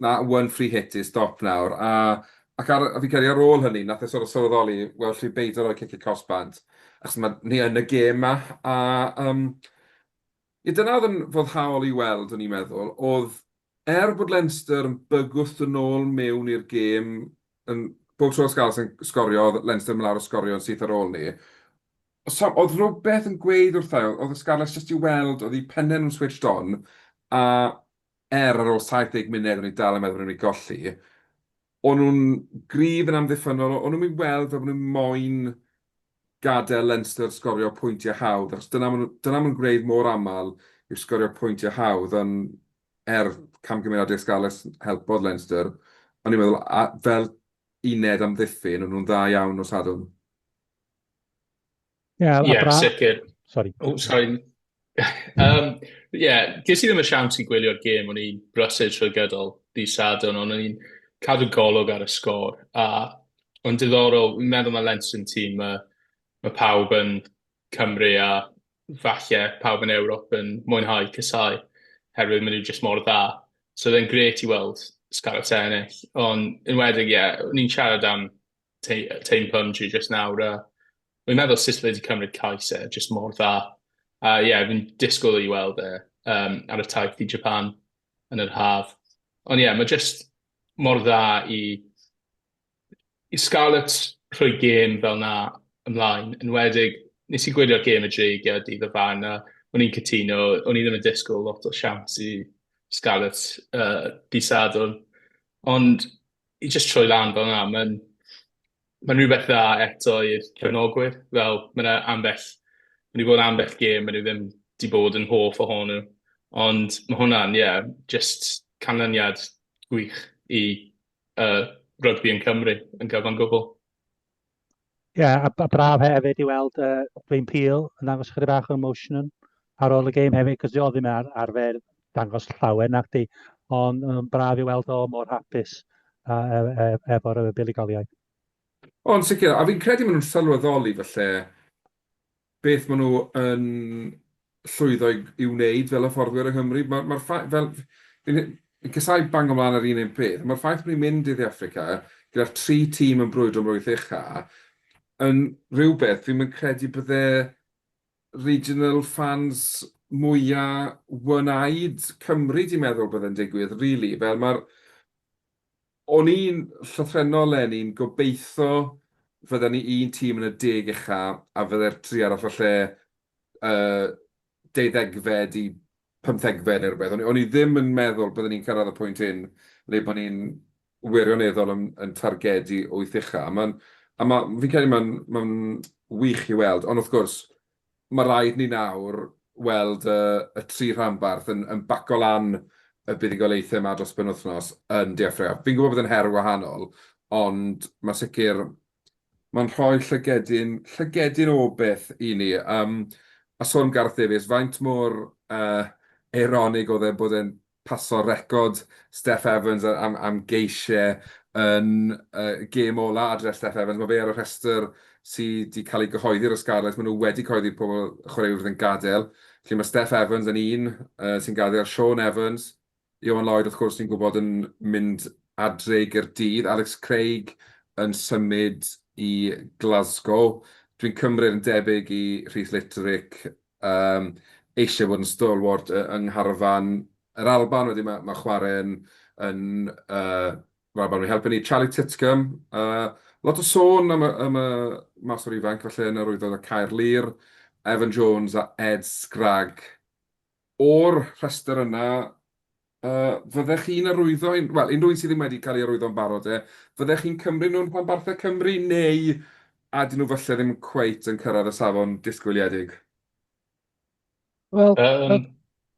na one free hit is stop nawr. A fi'n credu ar ôl hynny, nath e sort of sylweddoli, wel, lli beidio roi cicio cost bant. Achos ni yn y gêm yma. Dyna oedd yn foddhaol i weld, o'n i'n meddwl, oedd bod Leinster yn bygwth yn ôl mewn i'r gêm, bob tro Scarlets yn sgorio, oedd Leinster yn lawr o sgorio yn syth ar ôl ni. So, oedd rhywbeth yn gweud wrtho, oedd y Scarlett jyst i weld, oedd i pennau nhw'n switched on, a ar ôl 70 munud o'n i dal yn meddwl o'n i golli, o'n nhw'n gryf yn amddiffynol, o'n nhw'n mynd weld fel bod nhw'n moyn gadael Leinster sgorio pwyntiau hawdd, achos dyna ma'n gwneud mor aml yw sgorio pwyntiau hawdd, ond camgymeriadau Scarlett helpodd Leinster, o'n i'n meddwl, fel uned amddiffyn, o'n nhw'n dda iawn o sadwn. A Ie, sicr. Sorry. O, sorry. Ges i ddim y siawns i gwylio'r gêm, o'n i'n brysur trwy gydol di Sadwrn, ond o'n i'n cadw golwg ar y sgôr. A o'n diddorol, fi'n meddwl mae Leinster yn tîm, mae pawb yn Cymru a falle pawb yn Ewrop yn mwynhau cysau, herwydd maen nhw jyst mor dda. So oedd e'n gret i weld Scarlett ennill, ond yn wedig, o'n i'n siarad am teim Punji jyst nawr, Wy'n meddwl sut wedi cymryd cais jyst mor dda. Fi'n disgwyl i weld ar y taith i Japan yn yr haf. Ond mae jyst mor dda i Scarlett rhoi gêm fel na ymlaen. Yn wedig, nes i gwylio'r gêm y dreigiau dydd y fan, a o'n i'n cytuno, o'n i ddim yn disgwyl lot o siawns i Scarlett di Sadwrn. Ond i jyst troi lan fel na, mae'n rhywbeth dda eto i'r cefnogwyr. Fel, mae'n i bod ambell gêm, mae'n ddim di bod yn hoff ohonyn nhw. Ond mae hwnna'n, just canlyniad gwych i rygbi yn Cymru yn gyfan gwbl. A braf hefyd i weld Blaine Peel yn dangos chydig bach o emotion ar ôl y gêm hefyd, cos oedd ddim arfer dangos llawer nac di, ond braf i weld o mor hapus efo'r buligoliaeth. Ond sicr, a fi'n credu maen nhw'n sylweddoli falle beth maen nhw yn llwyddo i wneud fel hyfforddwyr yng Nghymru. Fi'n cysau bang ymlaen ar un peth. Mae'r ffaith bod ni'n mynd i Africa gyda'r 3 tîm yn brwydro am wyth ucha yn rhywbeth fi'n credu bydde regional fans mwyaf wynaid Cymru di meddwl bydde'n digwydd, really. Fel o'n i'n llythrenol Lenin gobeithio fydden ni un tîm yn y 10 ucha a fydde'r 3 arall falle 12fed i 15fed neu rhywbeth. O'n i ddim yn meddwl bydden ni'n cyrraedd y pwynt hyn, neu bod ni'n wirioneddol yn targedu 8 ucha. Fi'n credu mae'n wych i weld, ond wrth gwrs, mae rhaid ni nawr weld y 3 rhanbarth yn baco lan y buddugoliaethau yma dros benwythnos yn De Affrica. Fi'n gwybod bod yn her wahanol, ond mae sicr, mae'n rhoi llygedyn o beth i ni. A sôn Gareth Davies, faint mor eironig oedd bod e'n paso record Steph Evans am geisiau yn gêm ola adre Steph Evans. Mae fe ar y rhestr sydd wedi cael ei gyhoeddi'r Scarlett. Maen nhw wedi cyhoeddi'r pobl chwaraewyr yn gadael. Lle mae Steph Evans yn un sy'n gadael, Sean Evans, Iwan Lloyd, wrth gwrs, sy'n gwybod yn mynd adre i Gaerdydd, Alex Craig yn symud i Glasgow. Dwi'n cymryd yn debyg i Rhys Litterick eisiau bod yn stalwart yng Ngharfan. Yr Alban wedi mae chwarae yn Alban. Mae'n helpu ni Charlie Titcomb. Lot o sôn am y maswr ifanc, falle yn yr wyddod o Caerlir, Evan Jones a Ed Scragg. O'r rhestr yna, fyddech chi'n arwyddo, wel, unrhyw un sydd ddim wedi cael ei arwyddo'n barod, fyddech chi'n cymryd nhw'n rhanbarthau Cymru, neu a dyn nhw falle ddim cweit yn cyrraedd y safon disgwyliedig? Wel,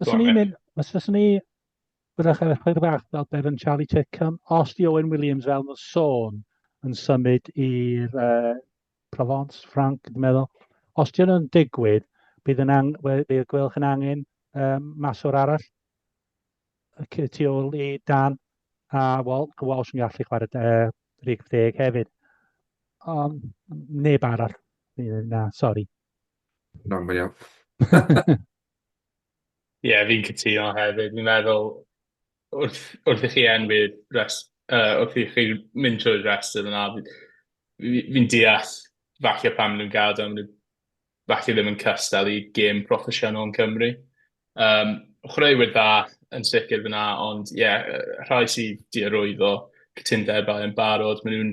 fyswn ni'n mynd, fyswn ni byddech chydig bach fel Bevan Charlie Titcomb, os di Owen Williams fel yn sôn yn symud i'r Provence, Ffranc, dwi'n meddwl. Os di hwn yn digwydd, bydd gwelwch yn angen maswr arall tu ôl i Dan, a Walsh yn gallu chwarae rhif 10 hefyd. Neb arall. Na, sori. No, mae'n iawn. Fi'n cytuno hefyd. Fi'n meddwl, wrth i chi enwi'r wrth i chi mynd trwy'r restr yna, fi'n deall falle pam nhw'n gadael, nhw falle ddim yn cystal i gêm proffesiynol yn Cymru. Chwaraewyr dda yn sicr fyna, ond rhai sydd di arwyddo cytundebau yn barod, maen nhw'n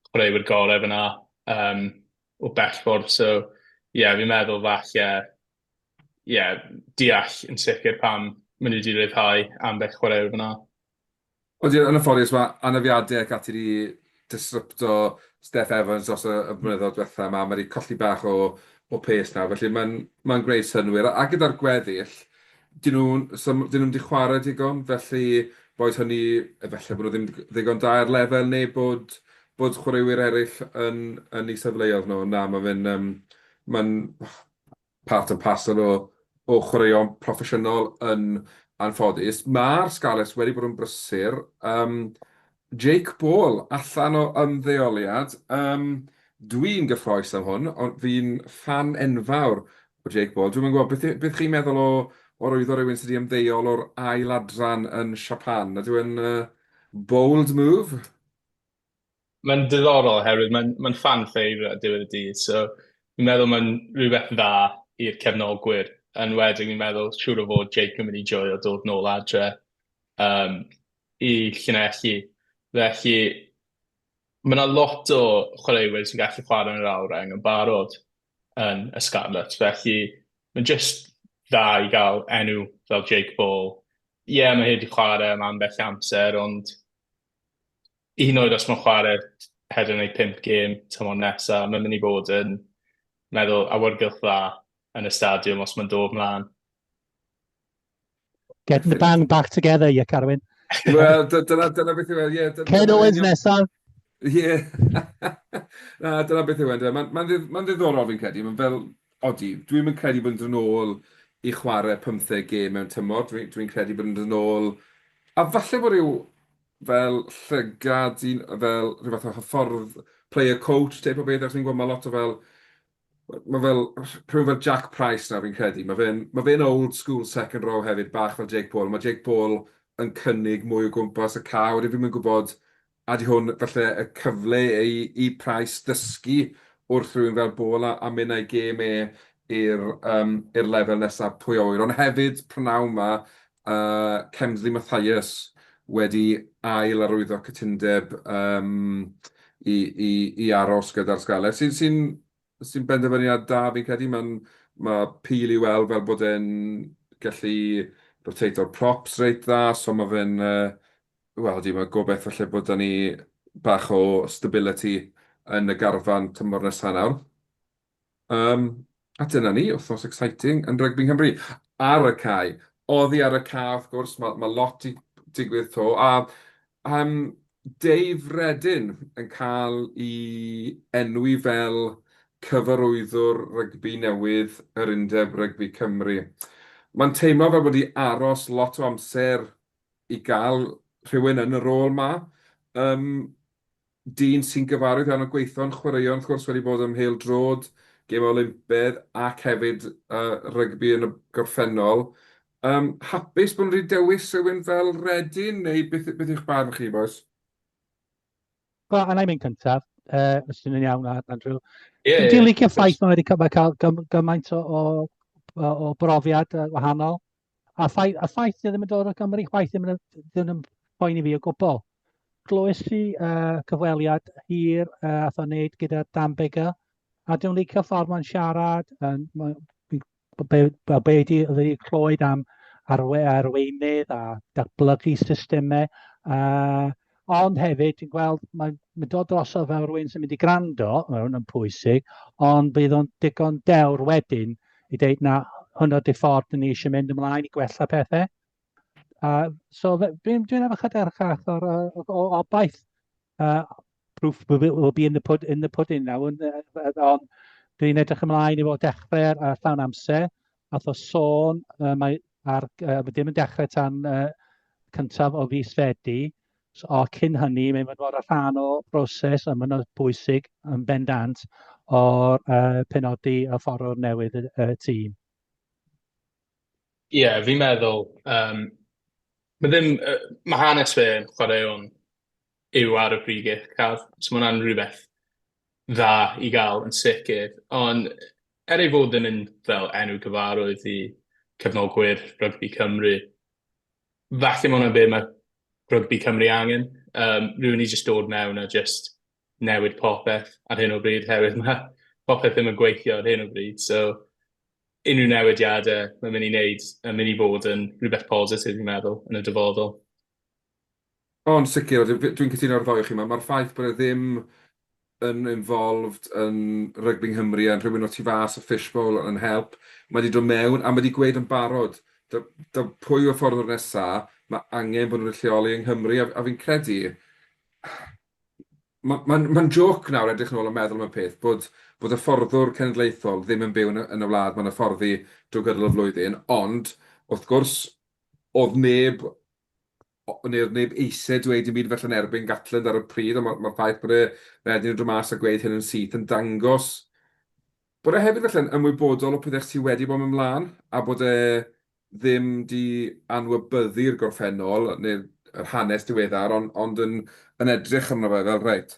chwaraewyr gorau fyna o bellffordd. So, fi'n meddwl falle, deall yn sicr pam maen nhw wedi rhyddhau ambell chwaraewr fyna. Ond yn y ffordd, mae anafiadau ac ati wedi disrupto Steph Evans os y blynyddoedd diwethaf yma. Mae wedi colli bach o pace nawr, felly mae'n greu synwyr. A gyda'r gweddill, dyn nhw'n wedi chwarae digon, felly boed hynny, efallai bod nhw ddim ddigon da ar lefel neu bod chwaraewyr eraill yn eu safleoedd nhw. Na, mae'n part and parcel o chwaraeon proffesiynol yn anffodus. Mae'r Scarlets wedi bod yn brysur. Jake Ball allan o ymddeoliad. Dwi'n gyffroes am hwn, ond fi'n fan enfawr o Jake Ball. Dwi'n gwybod beth chi'n meddwl o rwyddo rhywun sydd wedi ymddeol o'r ail adran yn Japan. Ydy yn bold move? Mae'n diddorol oherwydd mae'n fan favourite diwedd y dydd, so fi'n meddwl mae'n rhywbeth dda i'r cefnogwyr. Yn wedyn, fi'n meddwl, siŵr o fod Jake yn mynd i joio dod nôl adre i llunelli. Felly, mae yna lot o chwaraewyr sy'n gallu chwarae yn yr awreng yn barod yn y Scarlets. Felly, mae'n just dda i gael enw fel Jake Ball. Mae wedi chwarae am ambell amser, ond un oed os mae'n chwarae hedyn ei 5 gêm tymor nesaf, mae'n mynd i fod yn meddwl awyrgylch dda yn y stadiwm os mae'n dod mlaen. Getting the band back together, Carwyn. Wel, dyna beth yw e. Ken Owens nesaf. Ie. Dyna beth yw e. Mae'n ddiddorol fi'n credu. Mae'n fel, dwi'n credu bod yn dod yn ôl i chwarae 15 gêm mewn tymor. Dwi'n credu bod yn dod yn ôl. A falle bod rhyw fel llygad, fel rhywbeth o ffordd player coach, teip o beth, achos ni'n gwybod mae lot o fel rhywun fel Jack Price na fi'n credu. Mae fe'n old school second row hefyd, bach fel Jake Paul. Mae Jake Paul yn cynnig mwy o gwmpas y caw. Fi'n mynd gwybod, a di hwn falle y cyfle i Price dysgu wrth rhywun fel Paul a mynd a'i gêm i'r lefel nesaf pwy oer. Ond hefyd, prynawn yma, Kemsley Mathias wedi ail arwyddo cytundeb i aros gyda'r Scarlets. Sy'n benderfyniad da fi'n credu. Mae pil i weld fel bod e'n gallu rotato'r props reit dda, so mae fe'n, mae gobeith falle bod ni bach o stability yn y garfan tymor nesaf nawr. A dyna ni, wythnos exciting yn rygbi Cymru. Ar y cae, oddi ar y cae, wrth gwrs, mae lot i digwydd to. A Dave Redin yn cael i enwi fel cyfarwyddwr rygbi newydd yr Undeb Rygbi Cymru. Mae'n teimlo fel bod i aros lot o amser i gael rhywun yn y rôl yma. Dyn sy'n gyfarwydd gan y gweithio'n chwaraeon, wrth gwrs wedi bod ym Mhêl Drod, gêm Olympedd, ac hefyd rygbi yn y gorffennol. Hapus bod nhw wedi dewis rhywun fel Redin, neu beth yw'ch barn chi, boes? Wel, a na i mynd cyntaf, os ydyn nhw'n iawn, Andrew. Dwi'n licio ffaith mae wedi cael gymaint o brofiad wahanol. A ffaith ddim yn dod o Gymru, chwaith ddim yn poeni fi o gwbl. Glywes i cyfweliad hir a o'n wneud gyda Dan Bigger, a dwi'n licio ffordd mae'n siarad, be wedi clywed am arweinydd a datblygu systemau. Ond hefyd, dwi'n gweld, mae'n dod drosodd fel rhywun sy'n mynd i gwrando, mae hwn yn pwysig, ond bydd o'n digon dewr wedyn i dweud na hwnna di ffordd ni eisiau mynd ymlaen i gwella pethau. So dwi'n efo chyderchach o obaith. Proof will be in the pudding now. Ond dwi'n edrych ymlaen i fod dechrau ar llawn amser. Ath o sôn, mae ddim yn dechrau tan cyntaf o fis Fedi. O cyn hynny, mae'n fod ar rhan o broses a mae'n bwysig yn bendant o'r penodi a ffordd o'r newydd y tîm. Fi'n meddwl, mae hanes fe yn chwaraeon yw ar y brigyd cael, so mae'n rhywbeth dda i gael yn sicr, ond ei fod yn mynd fel enw gyfarwydd i cefnogwyr rygbi Cymru, falle mae hwnna'n be mae rygbi Cymru angen. Rwy'n ni jyst dod mewn a just newid popeth ar hyn o bryd, herwydd mae popeth ddim yn gweithio ar hyn o bryd. So, unrhyw newidiadau mae'n mynd i wneud yn mynd i fod yn rhywbeth positif, dwi'n meddwl, yn y dyfodol. Ond sicr, dwi'n cytuno ar ddoi chi yma. Mae'r ffaith bod e ddim yn involved yn rygbi Nghymru yn rhywun o tu fas y fishbowl yn help. Mae wedi dod mewn a mae wedi gweud yn barod. Da pwy o ffordd o'r nesaf, mae angen bod nhw'n lleoli yng Nghymru. A fi'n credu, mae'n joc nawr edrych nôl a meddwl am y peth, bod y fforddwr cenedlaethol ddim yn byw yn y wlad mae'n hyfforddi drwy gydol y flwyddyn, ond wrth gwrs, oedd neb eisiau dweud dim byd felly yn erbyn Gatland ar y pryd, a mae'r ffaith bod e redyn yn dod mas a gweud hyn yn syth yn dangos bod e hefyd felly yn ymwybodol o pethau sydd wedi bod yn ymlaen, a bod e ddim di anwybyddu'r gorffennol, neu'r hanes diweddar, ond yn edrych arno fe fel reit.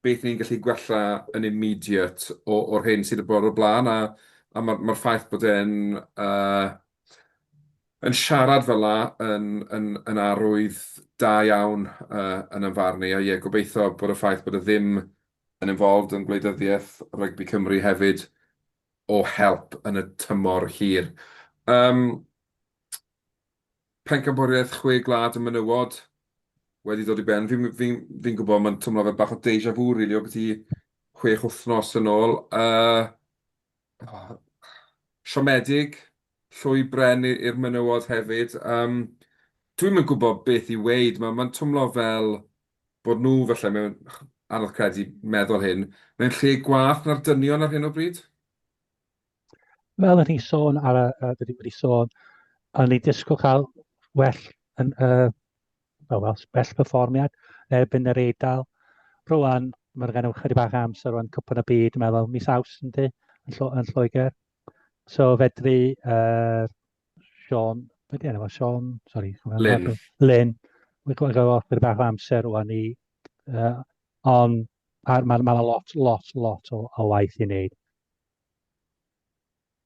Beth ni'n gallu gwella yn immediate o'r hyn sydd wedi bod o'r blaen, a mae'r ffaith bod e'n yn siarad fel la yn arwydd da iawn yn ymfarnu. A gobeithio bod y ffaith bod e ddim yn involved yn gwleidyddiaeth rygbi Cymru hefyd o help yn y tymor hir. Pencampwriaeth 6 gwlad y menywod wedi dod i ben. Fi'n gwybod mae'n tymlo fel bach o deja vu, really, o beth i 6 wythnos yn ôl. Siomedig, llwy bren i'r menywod hefyd. Dwi'n yn gwybod beth i weid. Mae'n tymlo fel bod nhw, felly, mewn anodd credu meddwl hyn, mewn lle gwath na'r dynion ar hyn o bryd? Fel yn ni sôn wedi sôn, o'n i disgwyl cael well perfformiad erbyn yr Eidal. Rwan, mae'r gennym chydig bach amser rwan cwpan y byd, yn meddwl, mis Awst yn Lloegr. So fedru Sean, beth enw, Sean, sorry. Lynn. Lynn. Mae'n gweld chydig bach o amser rwan i, ond mae'n lot o waith i wneud.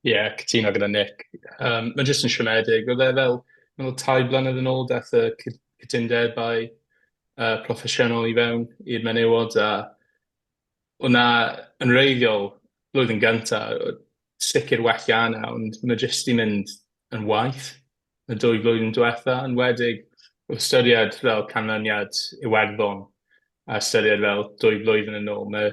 Cytuno gyda Nick. Mae jyst yn siomedig. Oedd e fel 2 blynedd yn ôl daeth y cytundebau proffesiynol i fewn i'r menywod, a hwnna yn reiddiol blwyddyn gyntaf, sicr well iawn, ond mae jyst i mynd yn waith y 2 blwyddyn diwetha, yn wedig o ystyried fel canlyniad Iwerddon a ystyried fel 2 blwyddyn yn ôl. Mae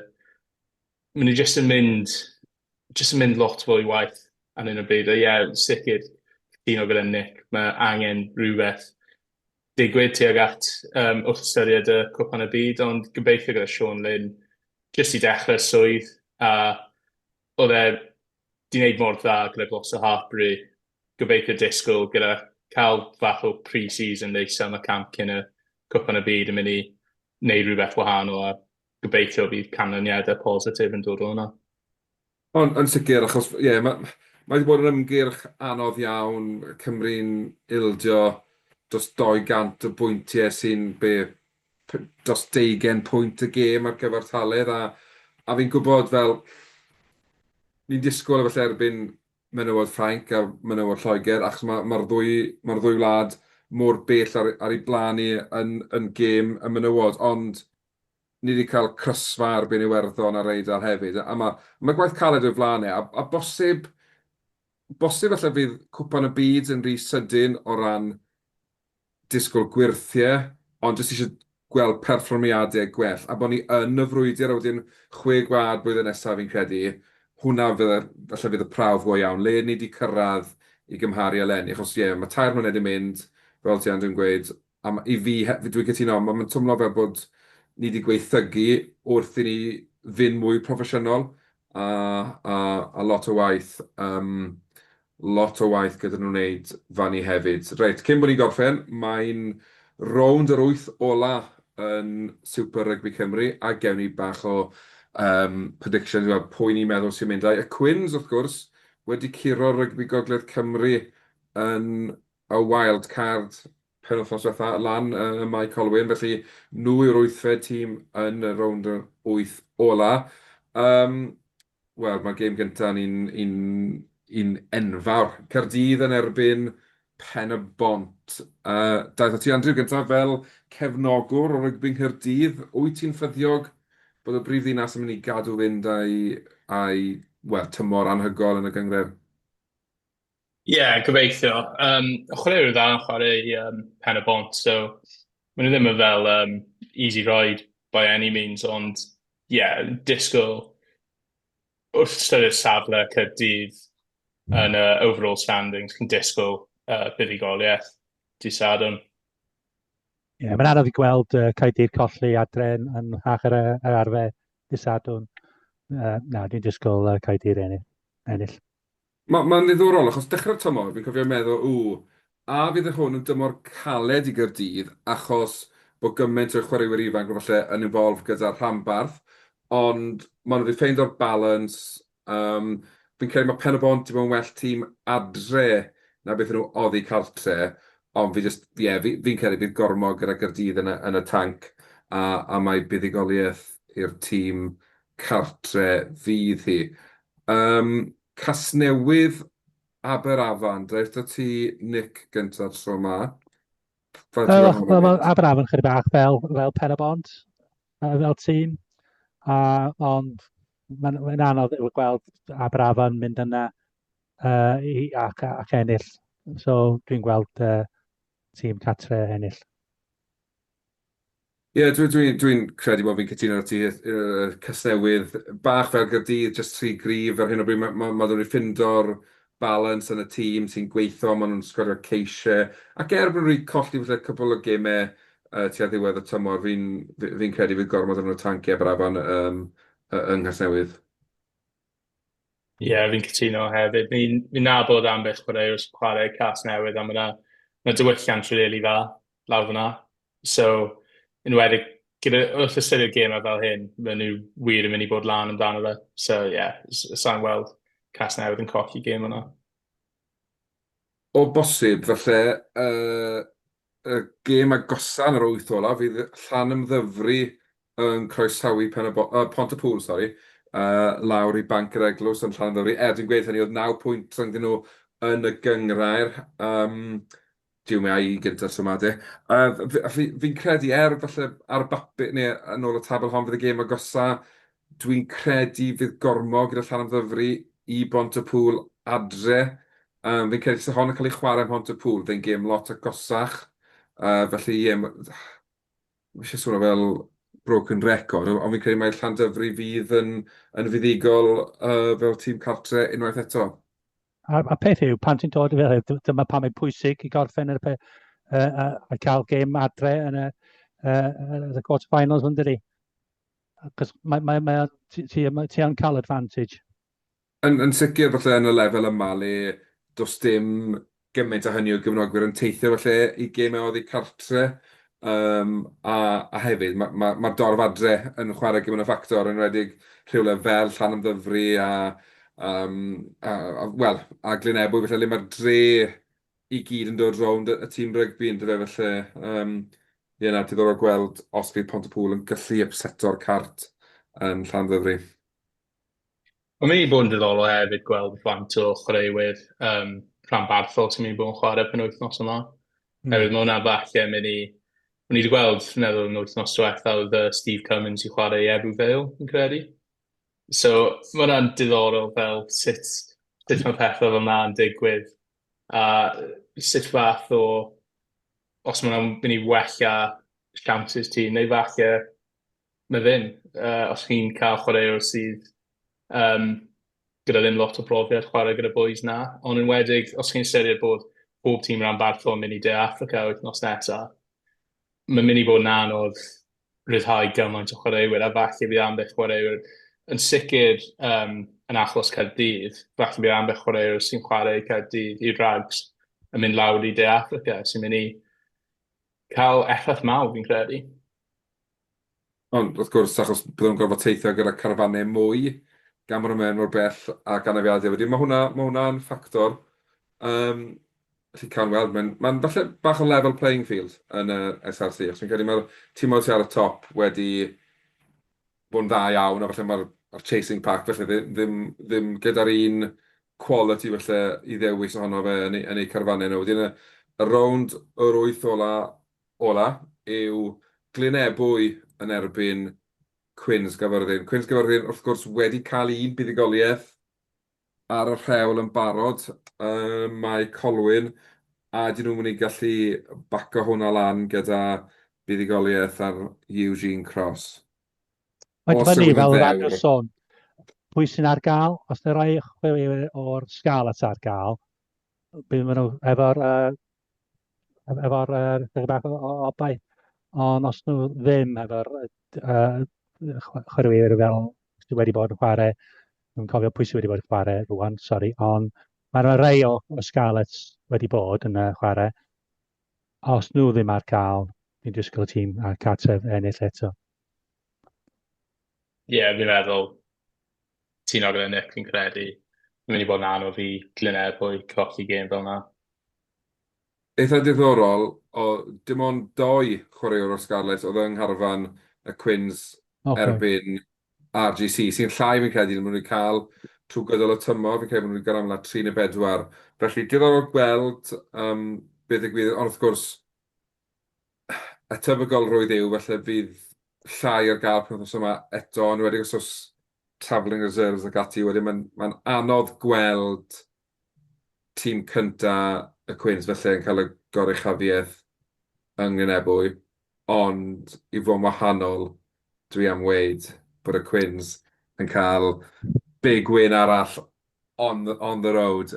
nhw jyst yn mynd lot fwy waith ar un o bryd. Sicr cytuno gyda Nick, mae angen rhywbeth digwydd tuag at wrth ystyried y cwpan y byd, ond gobeithio gyda Sean Lynn jyst i dechrau swydd, a oedd e di wneud mor dda gyda glos o Harbury. Gobeithio disgwyl gyda cael fath o pre-season neisa am y camp cyn y cwpan y byd yn mynd i wneud rhywbeth wahanol, a gobeithio bydd canlyniadau positif yn dod o hwnna. Ond yn sicr, achos mae wedi bod yn ymgyrch anodd iawn, Cymru'n ildio dros 200 o bwyntiau sy'n dros 20 pwynt y gêm ar gyfer taledd, a fi'n gwybod fel ni'n disgwyl efallai erbyn menywod Ffrainc a menywod Lloegr, achos mae'r ddwy wlad mor bell ar ei blaen i yn gêm y menywod, ond ni wedi cael crysfa erbyn Iwerddon ar Eidal hefyd, a mae gwaith caled o'i flaen a bosib felly fydd cwpan y byd yn rhy sydyn o ran disgwyl gwirthiau, ond jyst eisiau gweld perfformiadau gwell, a bod ni yn y frwydr a wedyn 6 gwlad blwyddyn nesaf fi'n credu, hwnna felly fydd y prawf go iawn. Le ni wedi cyrraedd i gymharu eleni, achos mae 3 mlynedd i mynd, fel ti dwi'n gweud, a i fi, dwi'n cytuno, mae'n twmlo fel bod ni wedi gweithygu wrth i ni fynd mwy proffesiynol, a lot o waith, gyda nhw'n wneud fan ni hefyd. Reit, cyn bod ni'n gorffen, mae'n rownd yr 8 ola yn Super Rugby Cymru, a gewn ni bach o predictions, pwy ni'n meddwl sy'n mynd. Y Quins, wrth gwrs, wedi curo Rugby Gogledd Cymru yn y wildcard penwythnos diwetha lan mae Carwyn, felly nhw yw'r 8fed tîm yn y rownd yr 8 ola. Mae'r gêm gyntaf un enfawr. Caerdydd yn erbyn Pen y Bont. Daeth o ti Andrew gyntaf fel cefnogwr o rygbi Nghaerdydd. Wyt ti'n ffyddiog bod y brifddinas yn mynd i gadw fynd wel, tymor anhygol yn y gyngref? Gobeithio. Chwaraewyr dda yn chwarae pen y bont, so maen nhw ddim yn fel easy ride by any means, ond disgwyl wrth ystyried safle Caerdydd yn overall standings, chi'n disgwyl buddigoliaeth dydd Sadwrn. Mae'n anodd i gweld Caerdydd colli adre yn hach yr arfer dydd Sadwrn. Na, dwi'n disgwyl Caerdydd ennill. Mae'n ddiddorol, achos dechrau'r tymor, fi'n cofio meddwl, a fydd y hwn yn dymor caled i Gaerdydd, achos bod gymaint o'r chwaraewyr ifanc yn falle yn involve gyda'r rhanbarth, ond maen nhw wedi ffeind o'r balans. Fi'n credu mae Pen y Bont i mewn well tîm adre na beth nhw oddi cartre, ond fi'n credu bydd gormod gyda Gaerdydd yn y tanc, a mae buddigoliaeth i'r tîm cartre fydd hi. Casnewydd Aberafan, dreif ti Nick gyntaf tro yma. Aberafan chydig bach fel Pen y Bont, fel tîm. Ond mae'n anodd i'w gweld Aberafan mynd yna ac ennill. So dwi'n gweld tîm catre ennill. Dwi'n credu bod fi'n cytuno ar ti Casnewydd bach fel Gaerdydd, just tri grif ar hyn o bryd. Mae nhw'n ffindo'r balans yn y tîm sy'n gweithio, mae nhw'n sgorio ceisiau. Ac bod nhw'n colli falle cwbl o gemau tua ddiwedd y tymor, fi'n credu fydd gormod yn y tanci Aberafan yng Nghasnewydd. Fi'n cytuno hefyd. Fi'n nabod ambell chwaraewr sy'n chwarae Casnewydd, a mae diwylliant rili dda lawr fyna. So, enwedig, wrth ystyried gemau fel hyn, mae nhw wir yn mynd i bod lan amdano fe. So, sa'n weld Casnewydd yn colli gem yna. O bosib, falle, y gem agosa yn yr wyth ola, fydd Llanymddyfri yn croesawu Pontypool, lawr i Banc yr Eglwys yn Llanymddyfri. Dwi'n gweud hynny, oedd 9 pwynt rhwng nhw yn y gyngrair. Diw me i gyntaf symadu. Fi'n credu falle ar bapur, neu yn ôl y tabl hon fydd y gem agosa, dwi'n credu fydd gormod gyda Llanymddyfri i Pontypool adre. Fi'n credu sy'n hon yn cael ei chwarae yn Pontypool, fe'n gêm lot agosach. Felly, mae eisiau sôn fel broken record, ond fi'n credu mae Llandyfri fydd yn fuddigol fel tîm cartre unwaith eto. A peth yw, pan ti'n dod i fel, dyma pam mae'n pwysig i gorffen a cael gêm adre yn y quarter-finals, yn dydi? Cos ti yn cael advantage. Yn sicr, falle yn y lefel yma, le does dim gymaint o hynny o gyfnogwyr yn teithio falle i gemau oddi cartre. A hefyd, mae'r dorf adre yn chwarae gymaint o ffactor, yn rhedeg rhywle fel Llanymddyfri a Glynebwy, felly le mae'r dre i gyd yn dod rownd y tîm rygbi yn dyfe, felly diddorol gweld os bydd Pontypool yn gallu upseto'r cart yn Llanddfri. Mae'n mynd i bod yn diddorol hefyd gweld faint o chwaraewyr rhanbarthau sy'n mynd i bod yn chwarae penwythnos yma. Hefyd, mae hwnna falle mynd i... O'n i wedi gweld, meddwl, yn wythnos diwetha, oedd Steve Cummins i chwarae Ebw Vale, yn credu. So, mae hwnna'n diddorol fel sut mae pethau fel yna'n digwydd. A sut fath o... Os mae hwnna'n mynd i wella chances ti, neu falle mae ddim. Os chi'n cael chwaraewr sydd gyda ddim lot o profiad chwarae gyda boys na, ond yn wedig, os chi'n ystyried bod pob tîm rhanbarthol yn mynd i De Affrica wythnos nesaf, mae'n mynd i bod yn anodd rhyddhau gymaint o chwaraewyr, a falle bydd ambell chwaraewyr yn sicr yn achos Caerdydd, falle bydd ambell chwaraewyr sy'n chwarae Caerdydd i'r rags yn mynd lawr i De Affrica, sy'n mynd i cael effaith mawr, fi'n credu. Ond wrth gwrs, achos byddwn gorfod teithio gyda carfanau mwy, gan bod nhw'n mor bell a anafiadau wedi. Mae hwnna'n ffactor. Felly cael weld, mae'n falle bach o level playing field yn y SRC. Achos fi'n credu mae'r tîm oedd ar y top wedi bod yn dda iawn, a falle mae'r chasing pack felly ddim gyda'r un quality felly i ddewis ohono fe yn eu carfannau nhw. Wedyn y rownd yr wyth ola yw Glynebwy yn erbyn Cwyns Gyfyrddin. Cwyns Gyfyrddin, wrth gwrs, wedi cael un buddigoliaeth ar y rhewl yn barod. Mae Carwyn, a dyn nhw'n mynd i gallu baco hwnna lan gyda buddigoliaeth ar Eugene Cross. Mae'n Os fyny yw hwn fel yn yr Andrew ddewr. sôn. Pwy sy'n ar gael? Os yna rai chwilwyr o'r Scarlett ar gael, bydd nhw efo'r bach o obaith. Ond os nhw ddim efo'r chwaraewyr fel sydd wedi bod yn chwarae, dwi'n cofio pwy sydd wedi bod yn chwarae rwan, sori, ond mae rhai o Scarlett wedi bod yn chwarae. Os nhw ddim ar gael, dwi'n disgwyl y tîm a cartref ennill eto. Ie, fi'n meddwl ti'n gyda Nick fi'n credu. Mae'n mynd i bod yn anodd i glyneb o'i colli gêm fel yna. Eitha diddorol, dim ond 2 chwaraewr o'r Scarlett oedd yng ngharfan y Cwyns erbyn RGC, sy'n llai fi'n credu, maen nhw'n cael trwy gydol y tymor, fi'n credu maen nhw'n cael amla 3 neu 4. Felly, diddorol gweld beth digwydd, ond wrth gwrs, y tebygolrwydd yw, felly fydd llai ar gael penwythnos yma eto, ond wedi os travelling reserves ac ati, wedyn mae'n anodd gweld tîm cynta y Cwyns felly yn cael y goruchafiaeth yng Ngynebwy, ond i fod yn wahanol, dwi am weid bod y Cwyns yn cael big win arall on the road.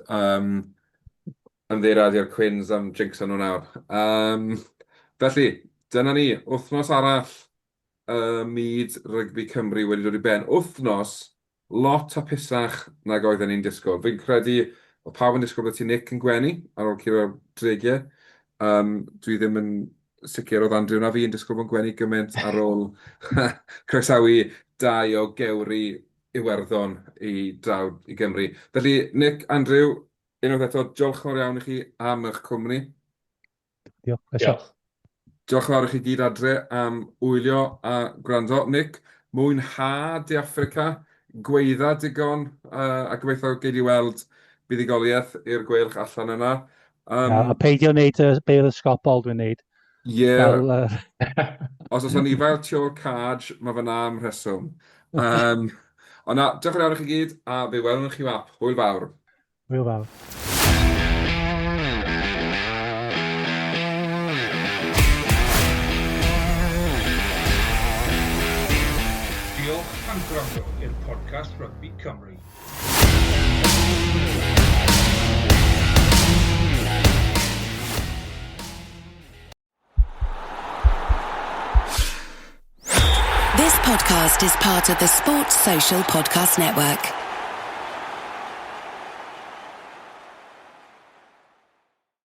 Ymddeiriadau'r Cwyns am jinxo nhw nawr. Felly, dyna ni, wythnos arall myd rygbi Cymru wedi dod i ben. Wythnos, lot hapusach nag oedden ni'n disgwyl. Fi'n credu o pawb yn disgwyl bod ti Nick yn gwenu ar ôl curo dregiau. Dwi ddim yn sicr oedd Andrew na fi yn disgwyl bod yn gwenu gymaint ar ôl croesawu 2 o gewri Iwerddon i draw i Gymru. Felly, Nick, Andrew, unwaith eto, diolch yn fawr iawn i chi am eich cwmni. Diolch. Diolch yn fawr i chi gyd adre am wylio a gwrando. Nick, mwynhad i Africa, gweidda digon, a gobeithio gei di weld buddigoliaeth i'r gweilch allan yna. A peidio wneud be oedd y Scopol dwi'n wneud. Os oes ni fel tio'r caj, mae fyna am rheswm. Ond na, diolch yn fawr i chi gyd, a fe welwn chi wap. Hwyl fawr. Hwyl fawr. Diolch am gwrando i'r podcast Rugby Cymru. This podcast is part of the Sports Social Podcast Network.